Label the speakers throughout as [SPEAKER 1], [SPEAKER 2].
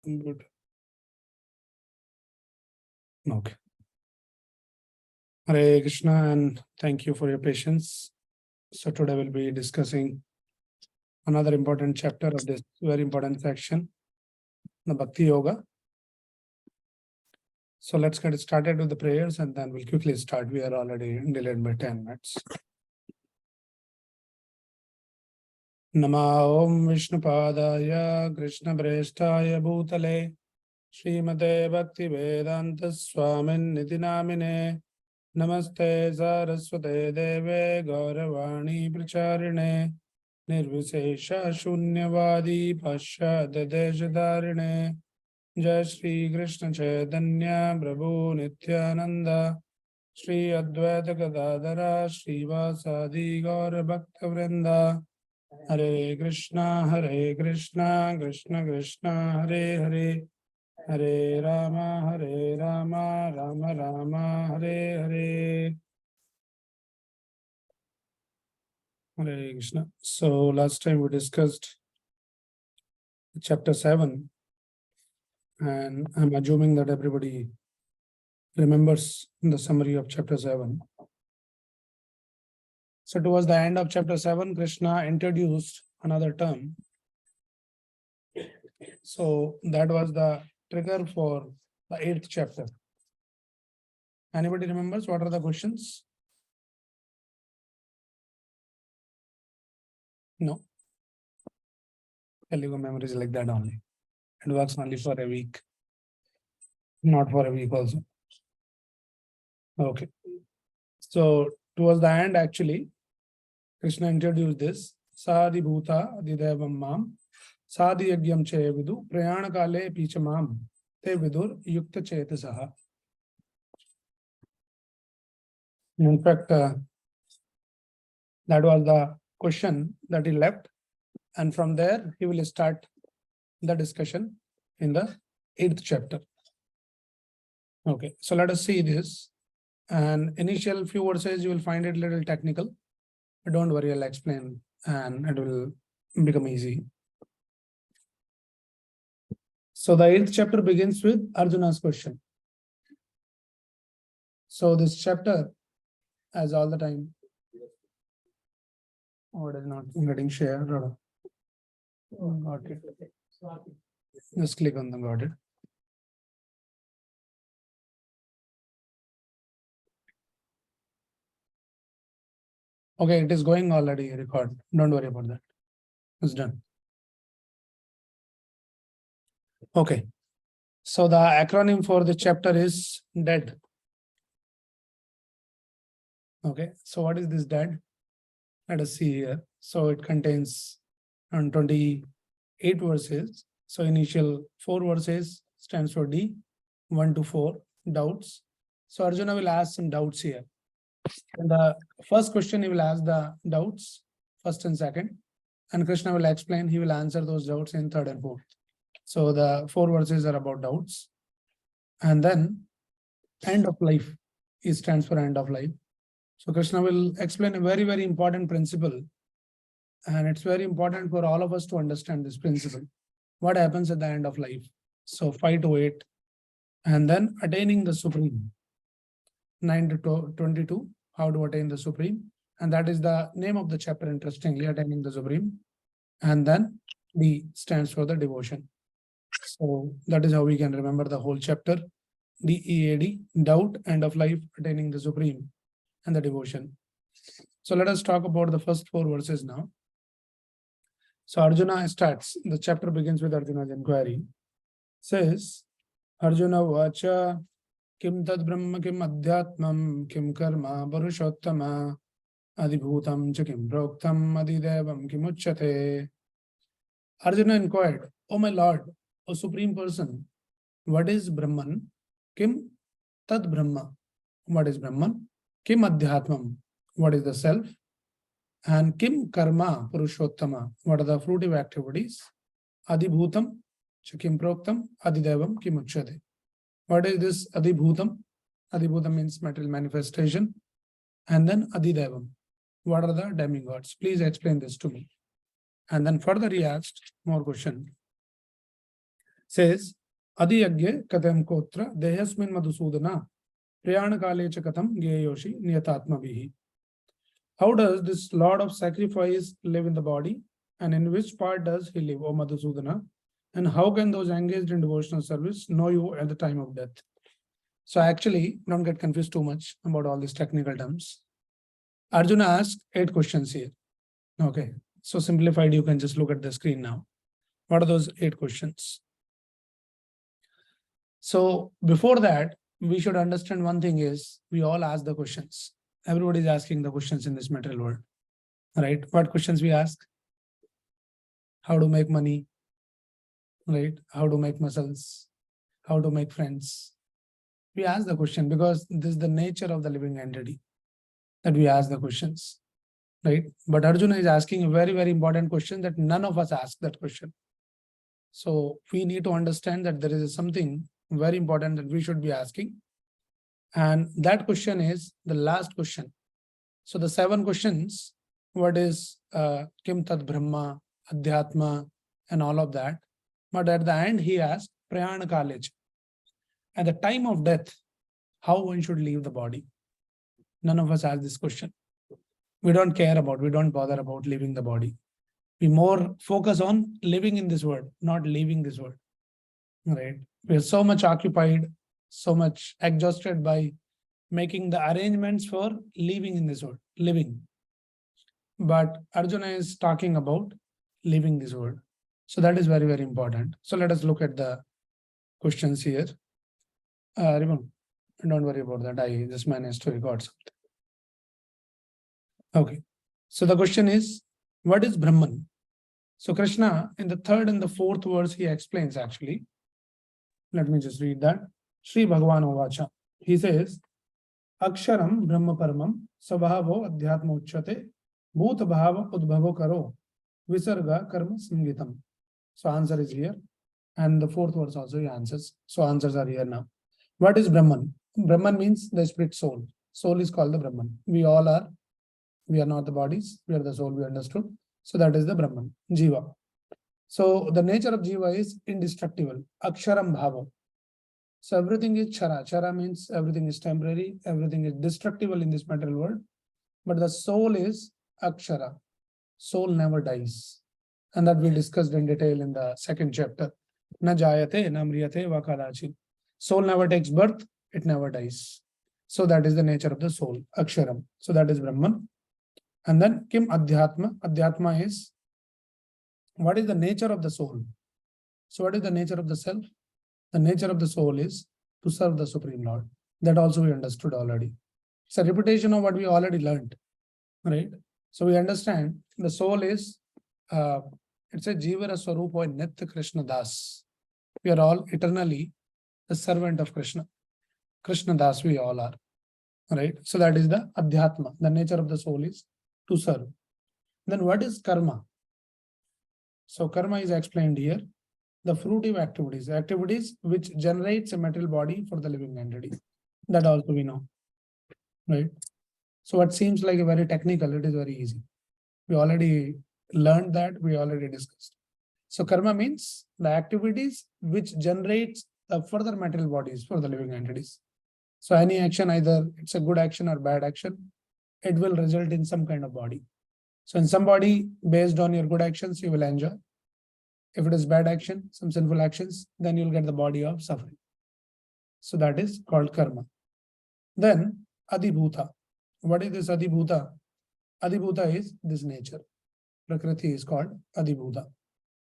[SPEAKER 1] Good. Okay. Hare Krishna, and thank you for your patience. So today we'll be discussing another important chapter of this very important section, the Bhakti Yoga. So let's get started with the prayers and then we'll quickly start. We are already delayed by 10 minutes. Nama Om Vishnupadaya Krishna Prestaya Bhutale Srimate Bhakti Vedanta Swamin Niti Namine Namaste Saraswate Deve Gauravani Pracharine Nirvisesha Shunyavadi Pashyad Deshadarine Jai Shri Krishna Chaitanya Prabhu Nityananda Shri Advaita Gadadhara Srivasadi Gaura Bhakta Vrinda Hare Krishna Krishna Krishna Hare Hare Hare Rama Rama Rama Hare Hare. Hare Krishna. So last time we discussed chapter 7, and I'm assuming that everybody remembers the summary of chapter 7. So towards the end of chapter 7, Krishna introduced another term. So that was the trigger for the 8th chapter. Anybody remembers what are the questions? No. Telugu memory is like that only. It works only for a week, not for a week also. Okay. So towards the end, actually, Krishna introduced this. Sadi Bhuta Adidevam Mam Sadi Yagyam Che Vidu Prayana Kale Pichamam Te Vidur Yukta Chetasaha. In fact, that was the question that he left. And from there, he will start the discussion in the 8th chapter. Okay, so let us see this. And initial few verses, you will find it a little technical. But don't worry, I'll explain and it will become easy. So the 8th chapter begins with Arjuna's question. So this chapter, as all the time, it is not getting shared. Oh, got it. Just click on the got it. Okay, it is going already, record. Don't worry about that. It's done. Okay. So the acronym for the chapter is DEAD. Okay, so what is this DEAD? Let us see here. So it contains 28 verses. So initial 4 verses stands for D, 1 to 4, doubts. So Arjuna will ask some doubts here. And the first question he will ask the doubts, first and second. And Krishna will explain, he will answer those doubts in 3rd and 4th. So the 4 verses are about doubts. And then end of life, it stands for end of life. So Krishna will explain a very, very important principle. And it's very important for all of us to understand this principle. What happens at the end of life? So 5 to 8. And then attaining the Supreme. 9 to 22, how to attain the Supreme. And that is the name of the chapter, interestingly, attaining the Supreme. And then D stands for the devotion. So that is how we can remember the whole chapter. DEAD, doubt, end of life, attaining the Supreme, and the devotion. So let us talk about the first 4 verses now. So Arjuna starts, the chapter begins with Arjuna's inquiry. Says, Arjuna Vacha, Kim Tad Brahma Kim Adhyatmam Kim Karma Parushottama Adibhutam Cha Kim Proktam Adidevam Kim Uchyate. Arjuna inquired, O my Lord, O Supreme Person, what is Brahman? Kim Tad Brahma, what is Brahman? Kim Adhyatmam, what is the self? And Kim Karma Purushottama, what are the fruitive activities? Adibhutam Cha Kim Proktam Adidevam Kim Uchyate. What is this Adibhutam? Adibhutam means material manifestation. And then Adidevam. What are the demigods? Please explain this to me. And then further he asked more question. Says, Adiyagye katam kotra dehasmin madhusudana prayana kale cha katam geyoshi niyatatma bihi. How does this Lord of sacrifice live in the body, and in which part does he live, O Madhusudana? And how can those engaged in devotional service know you at the time of death? So actually, don't get confused too much about all these technical terms. Arjuna asked 8 questions here. Okay, so simplified, you can just look at the screen now. What are those 8 questions? So before that, we should understand one thing is, we all ask the questions. Everybody is asking the questions in this material world, right? What questions we ask? How to make money, right? How to make muscles, how to make friends. We ask the question because this is the nature of the living entity, that we ask the questions, right? But Arjuna is asking a very, very important question that none of us ask that question. So we need to understand that there is something very important that we should be asking. And that question is the last question. So the 7 questions, what is Kim Tat Brahma, Adhyatma, and all of that. But at the end, he asked Prayana Kalej. At the time of death, how one should leave the body. None of us ask this question. We don't care about, we don't bother about leaving the body. We more focus on living in this world, not leaving this world. Right? We are so much occupied, so much exhausted by making the arrangements for living in this world, living. But Arjuna is talking about living this world. So that is very, very important. So let us look at the questions here. Remember, don't worry about that. I just managed to record something. Okay. So the question is, what is Brahman? So Krishna, in the 3rd and the 4th verse, he explains actually. Let me just read that. Shri Bhagwan Ovacha. He says, Aksharam Brahma Paramam Sabhavo Adhyatma Uchyate Bhut Bhava Udbhavo Karo Visarga Karma Samgitam. So answer is here. And the 4th verse also he answers. So answers are here now. What is Brahman? Brahman means the spirit soul. Soul is called the Brahman. We all are. We are not the bodies. We are the soul, we understood. So that is the Brahman, Jiva. So the nature of Jiva is indestructible. Aksharam Bhava. So everything is Chara. Chara means everything is temporary. Everything is destructible in this material world. But the soul is Akshara. Soul never dies. And that we discussed in detail in the 2nd chapter. Na jayate, na mriyate, va kadachin. Soul never takes birth, it never dies. So that is the nature of the soul, Aksharam. So that is Brahman. And then Kim Adhyatma. Adhyatma is, what is the nature of the soul? So what is the nature of the self? The nature of the soul is to serve the Supreme Lord. That also we understood already. It's a repetition of what we already learned, right? So we understand the soul is, it's a Jivara Swarupa and Nitya Krishna Das. We are all eternally the servant of Krishna. Krishna Das we all are, right? So that is the Adhyatma. The nature of the soul is to serve. Then what is karma? So karma is explained here. The fruitive activities, activities which generates a material body for the living entity. That also we know, right? So what seems like a very technical, it is very easy. We already learned that, we already discussed. So karma means the activities which generates the further material bodies for the living entities. So any action, either it's a good action or bad action, it will result in some kind of body. So in some body, based on your good actions, you will enjoy. If it is bad action, some sinful actions, then you'll get the body of suffering. So that is called karma. Then Adibhuta. What is this Adibhuta? Adibhuta is this nature. Prakriti is called Adibhuta,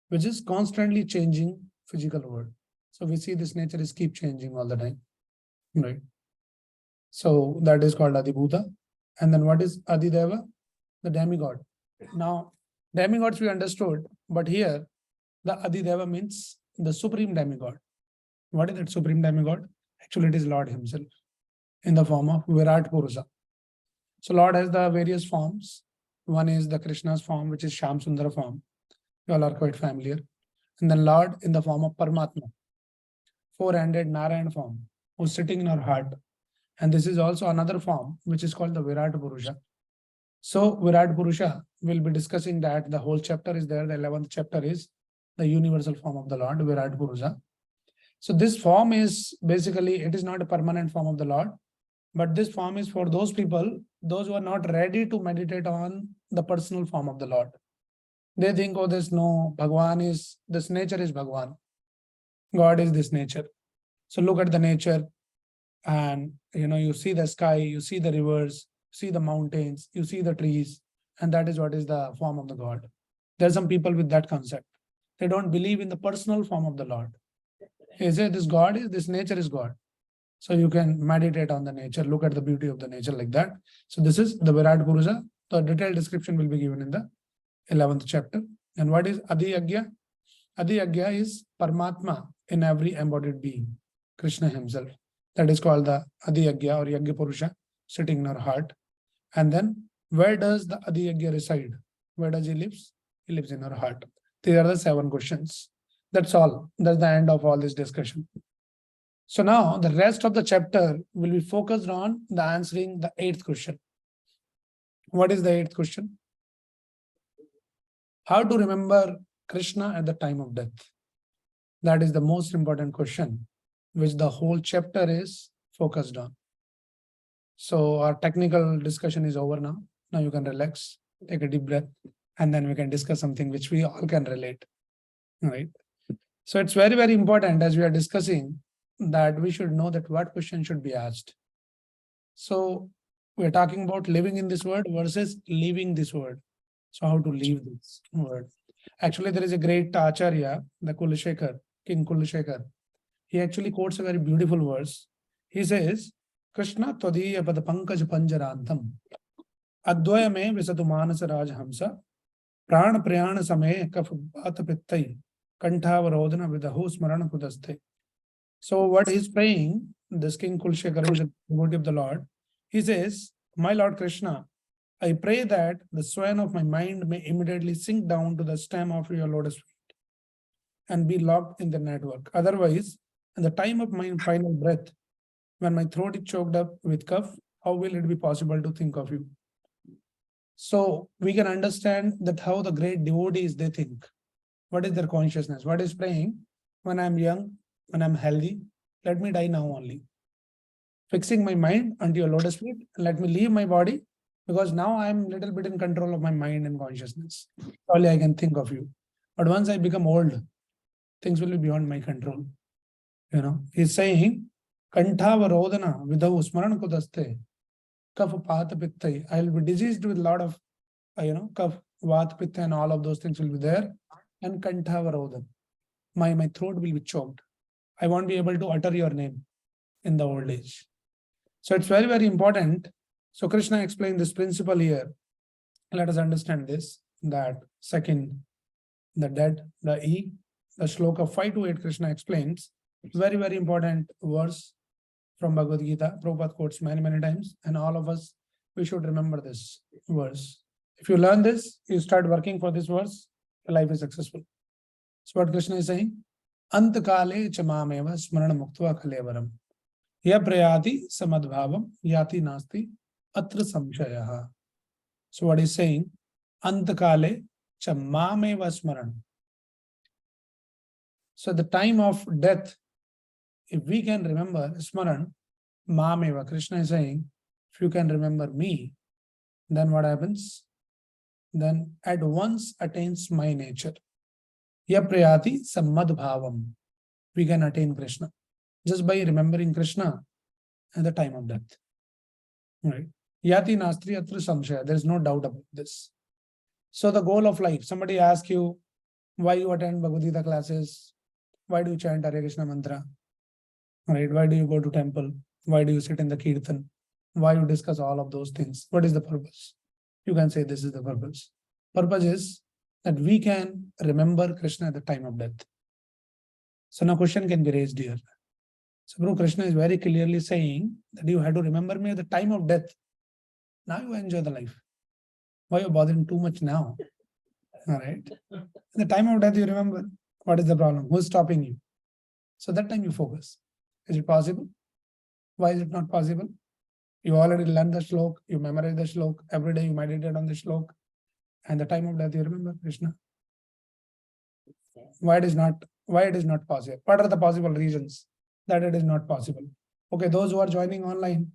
[SPEAKER 1] which is constantly changing physical world. So we see this nature is keep changing all the time, right? So that is called Adibhuta. And then what is Adideva? The demigod. Now, demigods we understood, but here the Adideva means the supreme demigod. What is that supreme demigod? Actually, it is Lord himself in the form of Virat Purusha. So Lord has the various forms. One is the Krishna's form, which is Sham Sundara form. You all are quite familiar. And then Lord in the form of Paramatma, 4-handed Narayan form, who's sitting in our heart. And this is also another form, which is called the Virat Purusha. So Virat Purusha, we'll be discussing that. The whole chapter is there. The 11th chapter is the universal form of the Lord, Virat Purusha. So this form is basically, it is not a permanent form of the Lord, but this form is for those people, those who are not ready to meditate on the personal form of the Lord. They think, oh, there's no Bhagwan is, this nature is Bhagwan. God is this nature. So look at the nature and, you see the sky, you see the rivers, see the mountains, you see the trees, and that is what is the form of the God. There are some people with that concept. They don't believe in the personal form of the Lord. They say this God is, this nature is God. So you can meditate on the nature, look at the beauty of the nature like that. So this is the Virat Purusha. The detailed description will be given in the 11th chapter. And what is Adi Agya? Adi Agya is Paramatma in every embodied being, Krishna himself. That is called the Adi Agya or Yagya Purusha, sitting in our heart. And then where does the Adi Agya reside? Where does he live? He lives in our heart. These are the 7 questions. That's all. That's the end of all this discussion. So now the rest of the chapter will be focused on the answering the 8th question. What is the 8th question? How to remember Krishna at the time of death. That is the most important question, which the whole chapter is focused on. So our technical discussion is over now. Now you can relax, take a deep breath, and then we can discuss something which we all can relate. Right? So it's very, very important as we are discussing that we should know that what question should be asked. So we're talking about living in this world versus leaving this world. So how to leave this world? Actually, there is a great Acharya, the Kulashekar, King Kulashekar. He actually quotes a very beautiful verse. He says, Krishna Tvadiya Pada Pankaj Panjarantam Advaya Me Visatu Manasa Rajhamsa Prana Prayana Same Kaf Bata Pittai Kantavarodhana Vidahu Smarana Kudaste. So what he's praying, this King Kulashekar, who is a devotee of the Lord, he says, my Lord Krishna, I pray that the swan of my mind may immediately sink down to the stem of your lotus feet and be locked in the network. Otherwise, at the time of my final breath, when my throat is choked up with cough, how will it be possible to think of you? So we can understand that how the great devotees, they think. What is their consciousness? What is praying? When I'm young, when I'm healthy, let me die now only. Fixing my mind onto your lotus feet, and let me leave my body, because now I'm a little bit in control of my mind and consciousness. Only I can think of you. But once I become old, things will be beyond my control. He's saying, Kantavarodhana Vidahu Smarana Kudaste Kaf Pata Pittai. I will be diseased with a lot of Kaf, Vat, Pitta, and all of those things will be there. And Kantavarodhana. My throat will be choked. I won't be able to utter your name in the old age. So it's very, very important. So Krishna explained this principle here. Let us understand this, that second, the dead, the E, the shloka 5 to 8, Krishna explains, very, very important verse from Bhagwad Gita. Prabhupada quotes many, many times, and all of us, we should remember this verse. If you learn this, you start working for this verse, your life is successful. So what Krishna is saying, Antakale chamameva smarana muktva kalevaram. Ya prayati samadbhavam yati nasti atra samshayaha. So what he's saying, Antakale chamameva smarana. So the time of death, if we can remember Smaran, Mameva, Krishna is saying, if you can remember me, then what happens? Then at once attains my nature. Yaprayati sammadbhavam. We can attain Krishna just by remembering Krishna at the time of death. Right? Yati nastri atra samshaya. There is no doubt about this. So the goal of life, somebody asks you, why you attend Bhagavad Gita classes? Why do you chant Hare Krishna mantra? Right? Why do you go to temple? Why do you sit in the kirtan? Why you discuss all of those things? What is the purpose? You can say this is the purpose. Purpose is that we can remember Krishna at the time of death. So now question can be raised here. So Guru Krishna is very clearly saying that you have to remember me at the time of death. Now you enjoy the life. Why are you bothering too much now? All right. At the time of death, you remember what is the problem? Who is stopping you? So that time you focus. Is it possible? Why is it not possible? You already learned the shlok, you memorize the shlok, every day you meditate on the shlok, and the time of death you remember Krishna. Why Why it is not possible? What are the possible reasons that it is not possible? Okay, those who are joining online,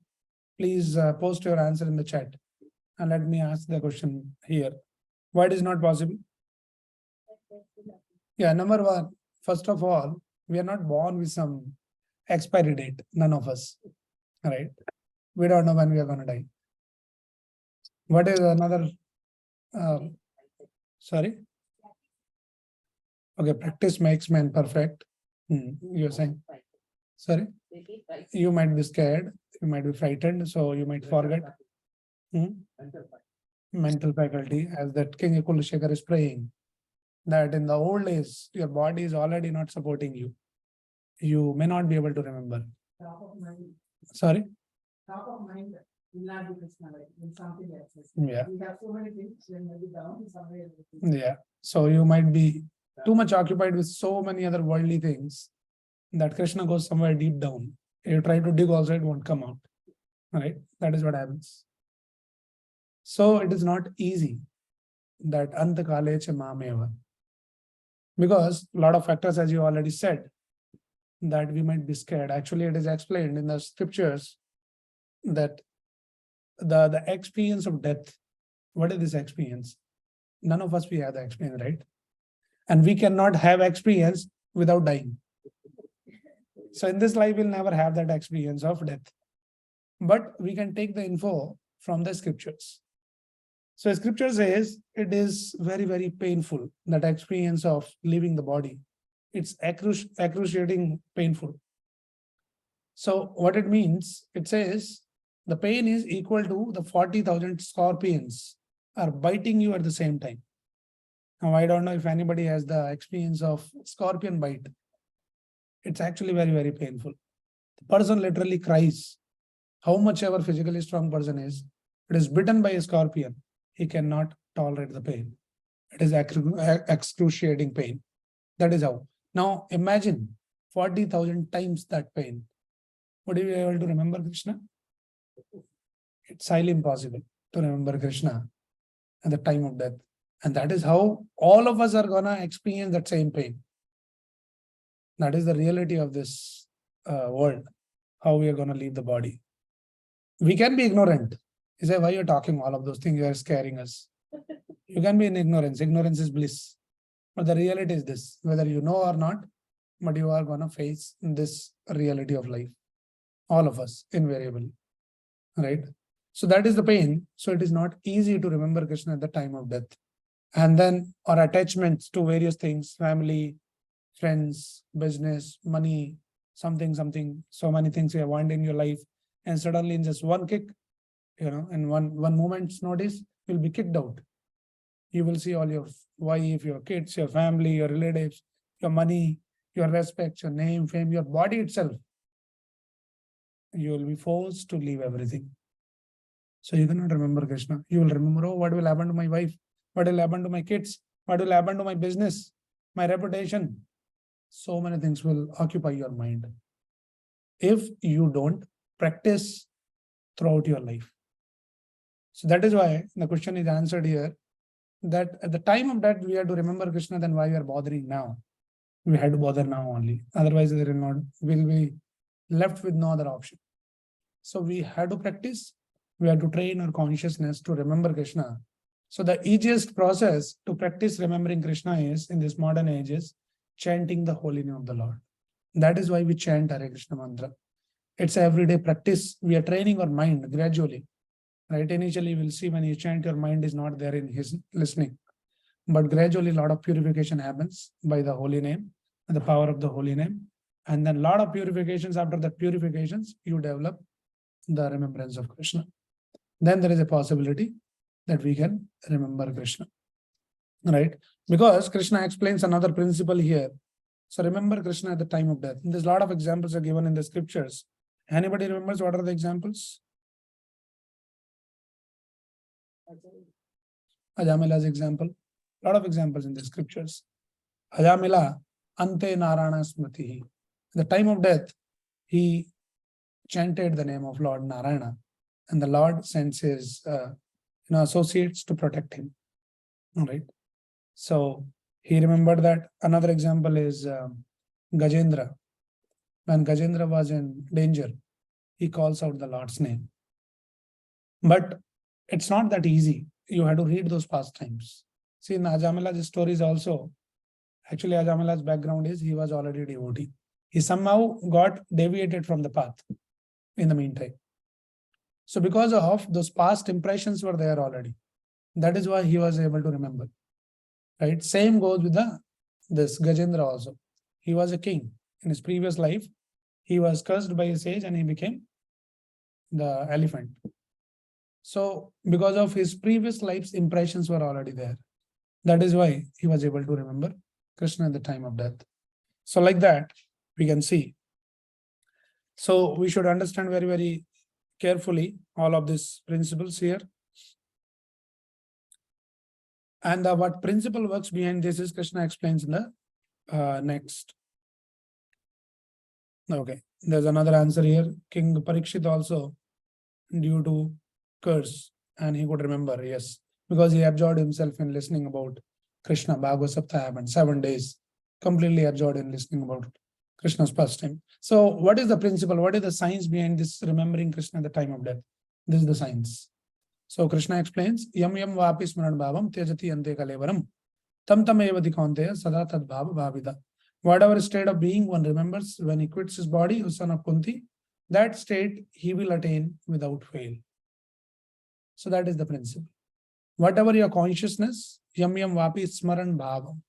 [SPEAKER 1] please post your answer in the chat and let me ask the question here. Why it is not possible? Yeah, number one, first of all, we are not born with some expiry date. None of us, right? We don't know when we are going to die. What is another? Sorry? Okay, practice makes man perfect. You're saying? Sorry? You might be scared, you might be frightened, so you might forget. Mental faculty, as that King Kulashekar is praying, that in the old days, your body is already not supporting you. You may not be able to remember. Sorry? Top of mind. Yeah. We have so many things, maybe down somewhere. Yeah. So you might be too much occupied with so many other worldly things that Krishna goes somewhere deep down. You try to dig also, it won't come out. Right? That is what happens. So it is not easy that Antakale cha mameva. Because a lot of factors, as you already said, that we might be scared. Actually, it is explained in the scriptures that the experience of death, what is this experience? None of us, we have the experience, right? And we cannot have experience without dying. So in this life, we'll never have that experience of death. But we can take the info from the scriptures. So scripture says it is very, very painful, that experience of leaving the body. It's excruciating painful. So what it means, it says the pain is equal to the 40,000 scorpions are biting you at the same time. Now, I don't know if anybody has the experience of scorpion bite. It's actually very, very painful. The person literally cries. How much ever physically strong person is, it is bitten by a scorpion, he cannot tolerate the pain. It is excruciating pain. That is how. Now imagine 40,000 times that pain. Would you be able to remember Krishna? It's highly impossible to remember Krishna at the time of death. And that is how all of us are going to experience that same pain. That is the reality of this world, how we are going to leave the body. We can be ignorant. You say, why you're talking all of those things, you are scaring us. You can be in ignorance. Ignorance is bliss. But the reality is this, whether you know or not, but you are going to face this reality of life. All of us, invariably. Right? So that is the pain. So it is not easy to remember Krishna at the time of death. And then our attachments to various things, family, friends, business, money, something, so many things you have wanted in your life. And suddenly in just one kick, in one moment's notice, you'll be kicked out. You will see all your wife, your kids, your family, your relatives, your money, your respect, your name, fame, your body itself. You will be forced to leave everything. So you cannot remember Krishna. You will remember, oh, what will happen to my wife? What will happen to my kids? What will happen to my business? My reputation? So many things will occupy your mind if you don't practice throughout your life. So that is why the question is answered here, that at the time of death, we have to remember Krishna, then why we are bothering now? We had to bother now only. Otherwise, we'll be left with no other option. So we had to practice. We have to train our consciousness to remember Krishna. So the easiest process to practice remembering Krishna is, in this modern age, is chanting the holy name of the Lord. That is why we chant Hare Krishna mantra. It's everyday practice. We are training our mind gradually. Right? Initially, you will see when you chant, your mind is not there in his listening. But gradually, a lot of purification happens by the holy name and the power of the holy name. And then a lot of purifications. After that purifications, you develop the remembrance of Krishna. Then there is a possibility that we can remember Krishna. Right? Because Krishna explains another principle here. So remember Krishna at the time of death. And there's a lot of examples are given in the scriptures. Anybody remembers what are the examples? Ajamila's example. A lot of examples in the scriptures. Ajamila, Ante Narayana Smriti. At the time of death, he chanted the name of Lord Narayana, and the Lord sends his associates to protect him. All right. So He remembered that. Another example is Gajendra. When Gajendra was in danger, he calls out the Lord's name. But it's not that easy. You have to read those pastimes. See, in Ajamala's stories also, actually Ajamala's background is he was already a devotee. He somehow got deviated from the path in the meantime. So because of those past impressions were there already. That is why he was able to remember. Right? Same goes with this Gajendra also. He was a king. In his previous life, he was cursed by his age and he became the elephant. So because of his previous life's impressions were already there. That is why he was able to remember Krishna at the time of death. So like that, we can see. So we should understand very, very carefully all of these principles here. And what principle works behind this is Krishna explains in the next. Okay, there's another answer here. King Parikshit also, due to curse, and he could remember, yes, because he absorbed himself in listening about Krishna. Bhagwad Saptah happened 7 days, completely absorbed in listening about Krishna's pastime. So what is the principle? What is the science behind this remembering Krishna at the time of death? This is the science. So Krishna explains, Yam yam vapi smaran bhavam tyajati ante kalevaram tam tam evadi kaunteya sada tad bhava bhavida. Whatever state of being one remembers when he quits his body, O son of Kunti, that state he will attain without fail. So that is the principle. Whatever your consciousness, yam yam vapi smaran bhavam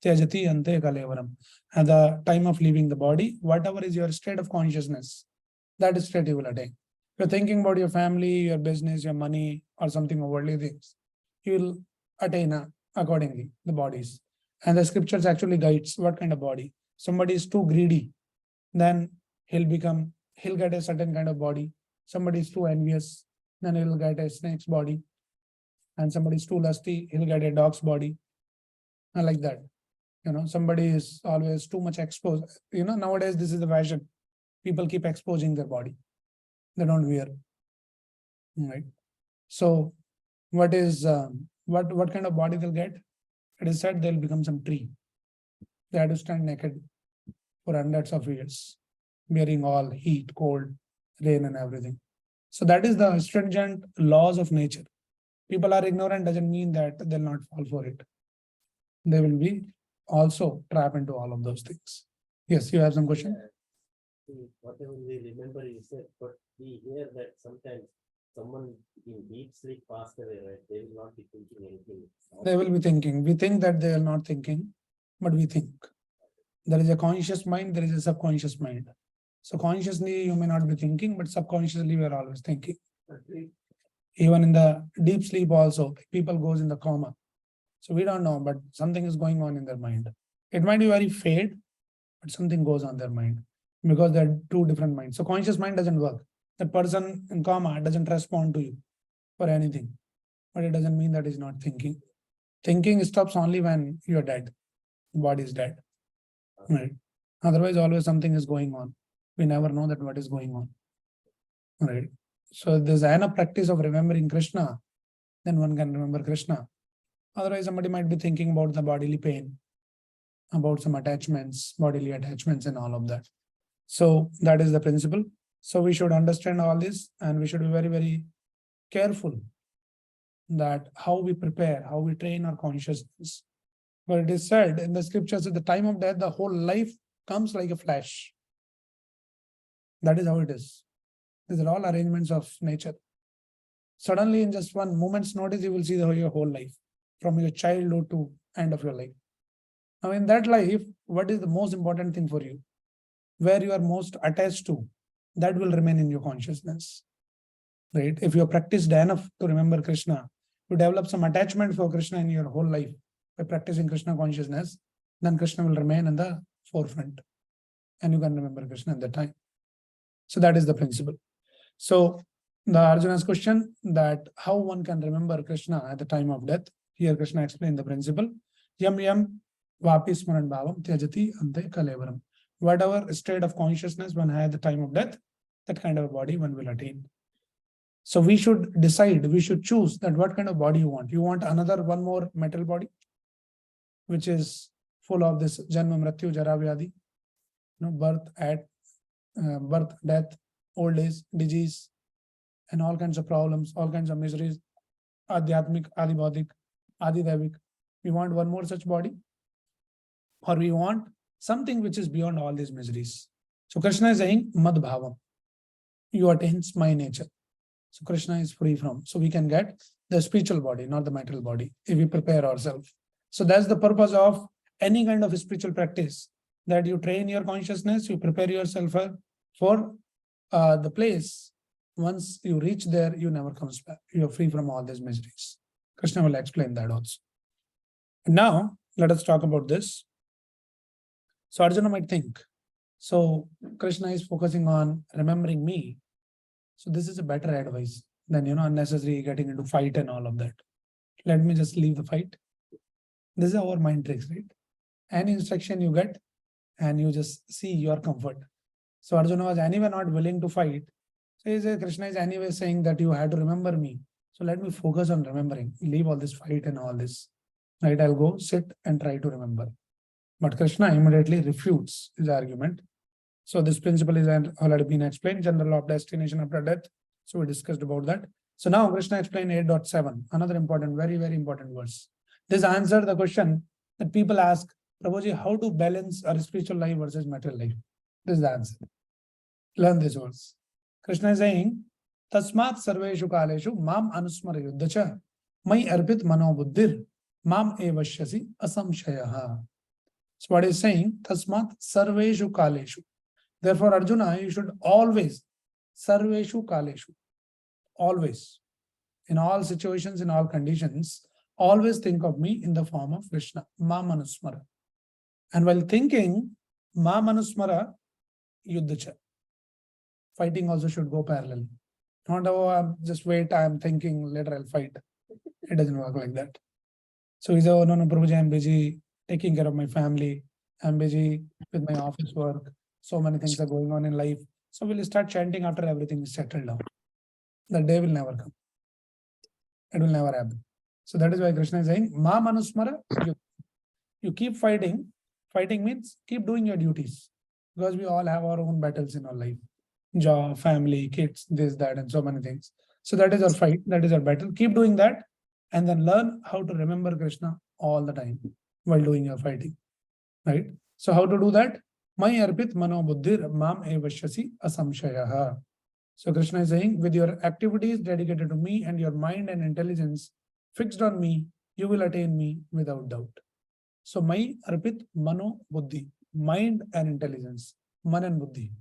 [SPEAKER 1] tyajati ante kalevaram. At the time of leaving the body, whatever is your state of consciousness, that state you will attain. If you're thinking about your family, your business, your money, or something of worldly things, you will attain accordingly the bodies. And the scriptures actually guides what kind of body. Somebody is too greedy, then he'll get a certain kind of body. Somebody is too envious, then he'll get a snake's body. And somebody is too lusty, he'll get a dog's body. And like that. Somebody is always too much exposed. Nowadays this is the fashion. People keep exposing their body. They don't wear. Right. So what is what kind of body they'll get? It is said they'll become some tree. They have to stand naked for hundreds of years, bearing all heat, cold, rain, and everything. So that is the stringent laws of nature. People are ignorant doesn't mean that they'll not fall for it. They will be also trapped into all of those things. Yes, you have some question?
[SPEAKER 2] Whatever we remember is that, but we hear that sometimes someone in deep sleep passed away, right? They will not be thinking anything.
[SPEAKER 1] They will be thinking. We think that they are not thinking, but we think. There is a conscious mind, there is a subconscious mind. So consciously you may not be thinking, but subconsciously we are always thinking. Even in the deep sleep also, people goes in the coma. So we don't know, but something is going on in their mind. It might be very faint, but something goes on their mind because they're two different minds. So conscious mind doesn't work. That person in coma doesn't respond to you for anything, but it doesn't mean that he's not thinking. Thinking stops only when you're dead. The body is dead. Right. Otherwise, always something is going on. We never know that what is going on. Right. So there's enough practice of remembering Krishna, then one can remember Krishna. Otherwise, somebody might be thinking about the bodily pain, about some attachments, bodily attachments, and all of that. So that is the principle. So we should understand all this, and we should be very, very careful that how we prepare, how we train our consciousness. But it is said in the scriptures at the time of death, the whole life comes like a flash. That is how it is. These are all arrangements of nature. Suddenly, in just one moment's notice, you will see your whole life, from your childhood to end of your life. Now, in that life, what is the most important thing for you? Where you are most attached to, that will remain in your consciousness. Right? If you have practiced enough to remember Krishna, you develop some attachment for Krishna in your whole life by practicing Krishna consciousness, then Krishna will remain in the forefront. And you can remember Krishna at that time. So that is the principle. So the Arjuna's question that how one can remember Krishna at the time of death. Here Krishna explained the principle. Yam yam vapi smaran bhavam tyajati ante kalevaram. Whatever state of consciousness one had at the time of death, that kind of a body one will attain. So we should decide, we should choose that what kind of body you want. You want one more metal body? which is full of this Janma, Mrityu, Jara, Vyadhi, birth, death, old age, disease, and all kinds of problems, all kinds of miseries, Adhyatmik, Adi Bhautik, Adi Devik. We want one more such body, or we want something which is beyond all these miseries. So Krishna is saying, Mad Bhavam, you attain my nature. So Krishna is free from. So we can get the spiritual body, not the material body, if we prepare ourselves. So that's the purpose of any kind of spiritual practice, that you train your consciousness, you prepare yourself for the place. Once you reach there, you never comes back. You are free from all these miseries. Krishna will explain that also. Now, let us talk about this. So Arjuna might think, so Krishna is focusing on remembering me. So this is a better advice than, unnecessary getting into fight and all of that. Let me just leave the fight. This is our mind tricks, right? Any instruction you get and you just see your comfort. So Arjuna was anyway not willing to fight. So Krishna is anyway saying that you had to remember me. So let me focus on remembering. Leave all this fight and all this. Right? I'll go sit and try to remember. But Krishna immediately refutes his argument. So this principle is already been explained, general law of destination after death. So we discussed about that. So now Krishna explained 8.7, another important, very, very important verse. This answered the question that people ask, Prabhuji, how to balance our spiritual life versus material life? This is the answer. Learn this verse. Krishna is saying, Tasmat sarveshu kaleshu mam anusmara yuddhacha mai arpit mano buddhir mam evashyasi asamshayaha. So what is saying? Tasmat sarveshu kaleshu. Therefore, Arjuna, you should always, sarveshu kaleshu, always, in all situations, in all conditions, always think of me in the form of Krishna, ma manusmara. And while thinking, ma manusmara, yuddhacha. Fighting also should go parallel. Not, oh, just wait, I'm thinking, later I'll fight. It doesn't work like that. So he's, oh, no, Prabhuji, I'm busy taking care of my family. I'm busy with my office work. So many things are going on in life. So we'll start chanting after everything is settled down. The day will never come. It will never happen. So that is why Krishna is saying, Ma manusmara, you keep fighting. Fighting means keep doing your duties. Because we all have our own battles in our life. Job, family, kids, this, that, and so many things. So that is our fight. That is our battle. Keep doing that. And then learn how to remember Krishna all the time while doing your fighting. Right? So how to do that? Mai arpit mano buddhir mam evashyasi asamshayaha. So Krishna is saying, with your activities dedicated to me and your mind and intelligence fixed on me, you will attain me without doubt. So mai arpit mano buddhi, mind and intelligence, man and buddhi.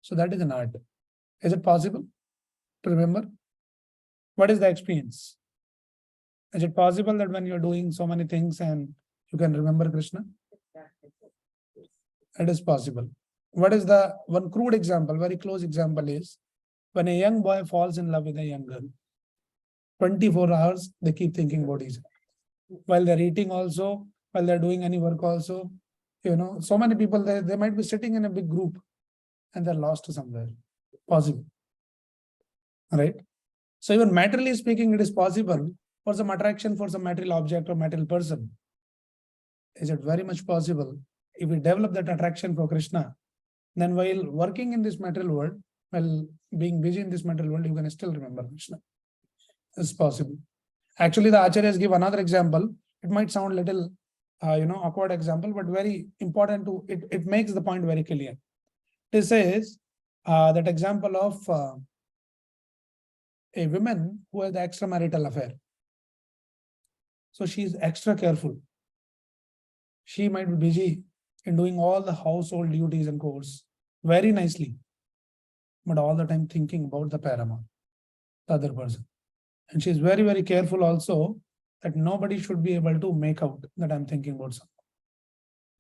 [SPEAKER 1] So that is an art. Is it possible to remember? What is the experience? Is it possible that when you're doing so many things and you can remember Krishna? It is possible. What is the one crude example, very close example is when a young boy falls in love with a young girl. 24 hours, they keep thinking about each other. While they're eating also, while they're doing any work also, so many people, they might be sitting in a big group and they're lost somewhere. Possible. Right? So even materially speaking, it is possible for some attraction for some material object or material person. Is it very much possible? If we develop that attraction for Krishna, then while working in this material world, while being busy in this material world, you can still remember Krishna. It's possible. Actually, the Acharyas give another example. It might sound a little, awkward example, but very important to, it makes the point very clear. This is that example of a woman who has the extramarital affair. So she is extra careful. She might be busy in doing all the household duties and chores very nicely, but all the time thinking about the paramount, the other person. And she is very, very careful also that nobody should be able to make out that I'm thinking about something.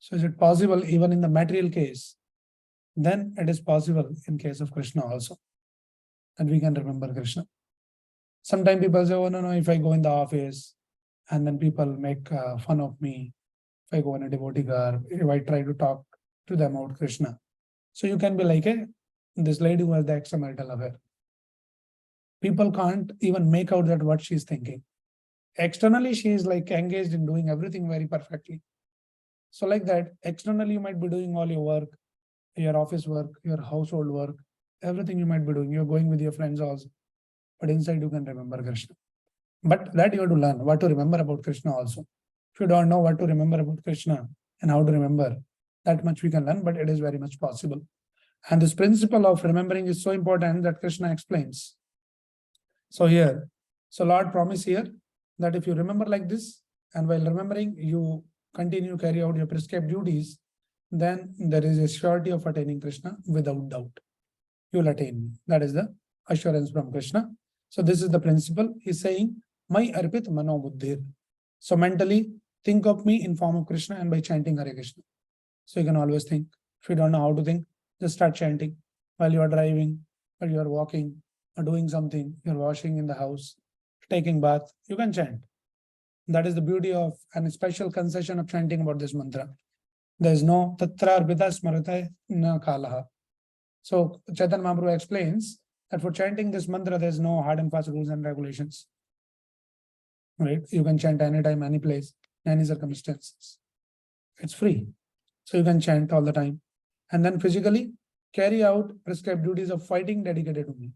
[SPEAKER 1] So is it possible even in the material case? Then it is possible in case of Krishna also, that we can remember Krishna. Sometimes people say, oh, no, if I go in the office and then people make fun of me, if I go in a devotee garb, if I try to talk to them about Krishna. So you can be like this lady who has the extramarital affair. People can't even make out that what she's thinking. Externally, she is like engaged in doing everything very perfectly. So like that, externally you might be doing all your work, your office work, your household work, everything you might be doing. You're going with your friends also, but inside you can remember Krishna. But that you have to learn what to remember about Krishna also. If you don't know what to remember about Krishna and how to remember, that much we can learn, but it is very much possible. And this principle of remembering is so important that Krishna explains. So here, so Lord promise here that if you remember like this, and while remembering, you continue carry out your prescribed duties, then there is a surety of attaining Krishna without doubt. You will attain me. That is the assurance from Krishna. So this is the principle. He's saying, Mai arpit mano buddhir. So mentally think of me in form of Krishna and by chanting Hare Krishna. So you can always think. If you don't know how to think, just start chanting while you are driving, while you are walking, or doing something, you're washing in the house, taking bath, you can chant. That is the beauty of and a special concession of chanting about this mantra. There is no tatra arpita smarata na kalaha. So Chaitanya Mahaprabhu explains that for chanting this mantra, there is no hard and fast rules and regulations. Right? You can chant anytime, any place, any circumstances. It's free. So you can chant all the time. And then physically carry out prescribed duties of fighting dedicated to me.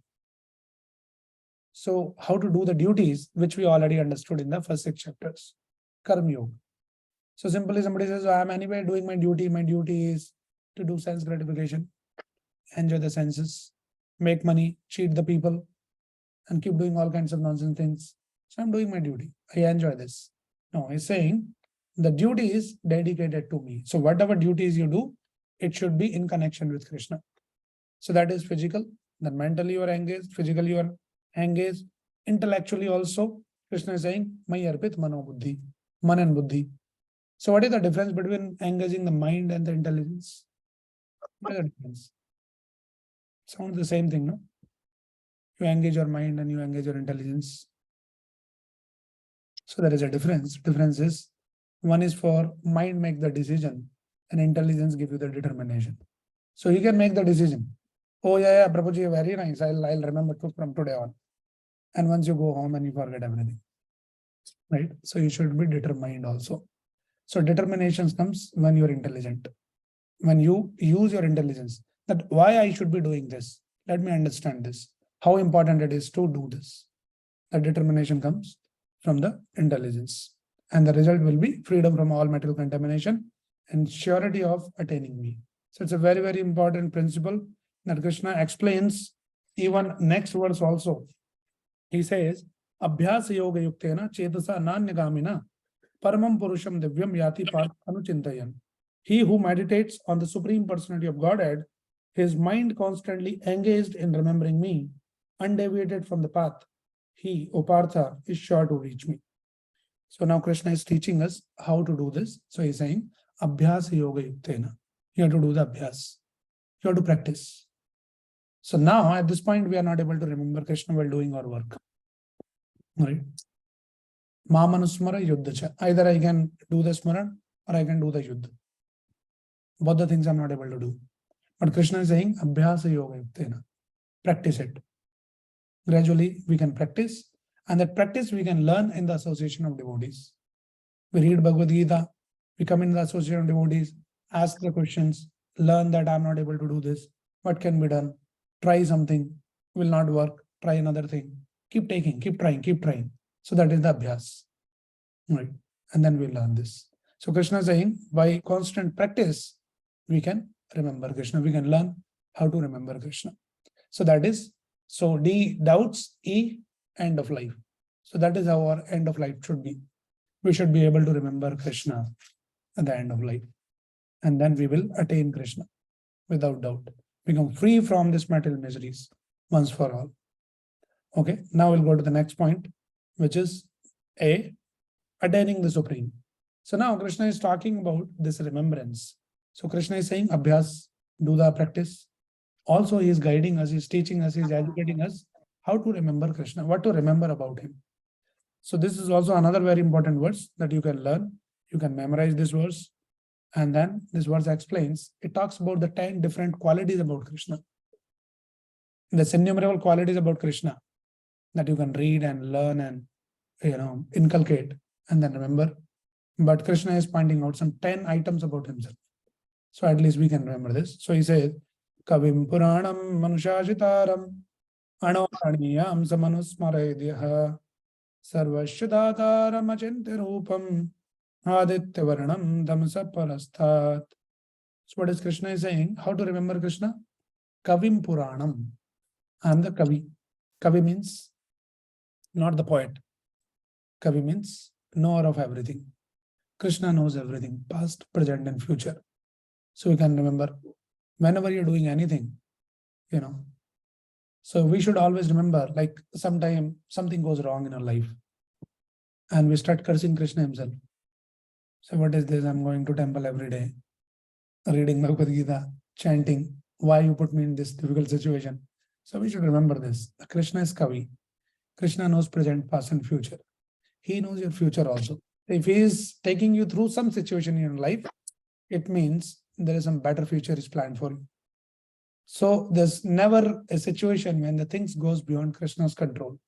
[SPEAKER 1] So how to do the duties, which we already understood in the first 6 chapters. Karma Yoga. So simply somebody says, I am anyway doing my duty. My duty is to do sense gratification, enjoy the senses, make money, cheat the people, and keep doing all kinds of nonsense things. So I'm doing my duty. I enjoy this. No, he's saying the duty is dedicated to me. So whatever duties you do, it should be in connection with Krishna. So that is physical. Then mentally you are engaged, physically you are engaged, intellectually also. Krishna is saying, Mai arpit mano buddhi, man and buddhi. So what is the difference between engaging the mind and the intelligence? What is the difference? Sounds the same thing, no? You engage your mind and you engage your intelligence. So there is a difference. Difference is one is for mind make the decision and intelligence give you the determination. So you can make the decision. Oh yeah, Prabhuji, very nice. I'll remember from today on. And once you go home and you forget everything. Right? So you should be determined also. So determination comes when you're intelligent. When you use your intelligence, that why I should be doing this. Let me understand this. How important it is to do this. The determination comes from the intelligence. And the result will be freedom from all material contamination and surety of attaining me. So it's a very, very important principle that Krishna explains even next verse also. He says, Abhyasa yoga yuktena chetasa nanyagamina paramam purusham divyam yati path anuchintayan. He who meditates on the Supreme Personality of Godhead, his mind constantly engaged in remembering me, undeviated from the path, he, O Partha, is sure to reach me. So now Krishna is teaching us how to do this. So he's saying, Abhyasa yoga yuktena. You have to do the abhyas. You have to practice. So now at this point, we are not able to remember Krishna while doing our work. Right? Mamanusmara yuddhacha. Either I can do the smaran or I can do the yuddha. Both the things I'm not able to do. But Krishna is saying, Abhyasa yoga yuktena. Practice it. Gradually, we can practice. And that practice we can learn in the association of devotees. We read Bhagwad Gita, we come in the association of devotees, ask the questions, learn that I'm not able to do this. What can be done? Try something, will not work, try another thing. Keep taking, keep trying. So that is the abhyas. Right? And then we learn this. So Krishna is saying, by constant practice, we can remember Krishna. We can learn how to remember Krishna. So that is, so D, doubts, E, end of life. So that is how our end of life should be. We should be able to remember Krishna at the end of life. And then we will attain Krishna without doubt. Become free from this material miseries once for all. Okay, now we'll go to the next point, which is A, attaining the Supreme. So now Krishna is talking about this remembrance. So Krishna is saying, Abhyas, do the practice. Also, he is guiding us, he is teaching us, he is educating us how to remember Krishna, what to remember about him. So this is also another very important verse that you can learn. You can memorize this verse. And then this verse explains, it talks about the 10 different qualities about Krishna. There's innumerable qualities about Krishna that you can read and learn and inculcate and then remember. But Krishna is pointing out some 10 items about himself. So at least we can remember this. So he says, Kavim Puranam Manushajitaram Anoraniyam Samanusmaredyaha Sarvashudataram Achintirupam Adityavarnam Damasa Parasthat. So what is Krishna is saying? How to remember Krishna? Kavim Puranam. I am the Kavi. Kavi means not the poet. Kavi means knower of everything. Krishna knows everything, past, present, and future. So you can remember whenever you're doing anything, So we should always remember, like sometime something goes wrong in our life and we start cursing Krishna himself. So what is this? I'm going to temple every day, reading Bhagwad Gita, chanting. Why you put me in this difficult situation? So we should remember this. Krishna is Kavi. Krishna knows present, past, and future. He knows your future also. If he is taking you through some situation in your life, it means there is some better future is planned for you. So there's never a situation when the things goes beyond Krishna's control.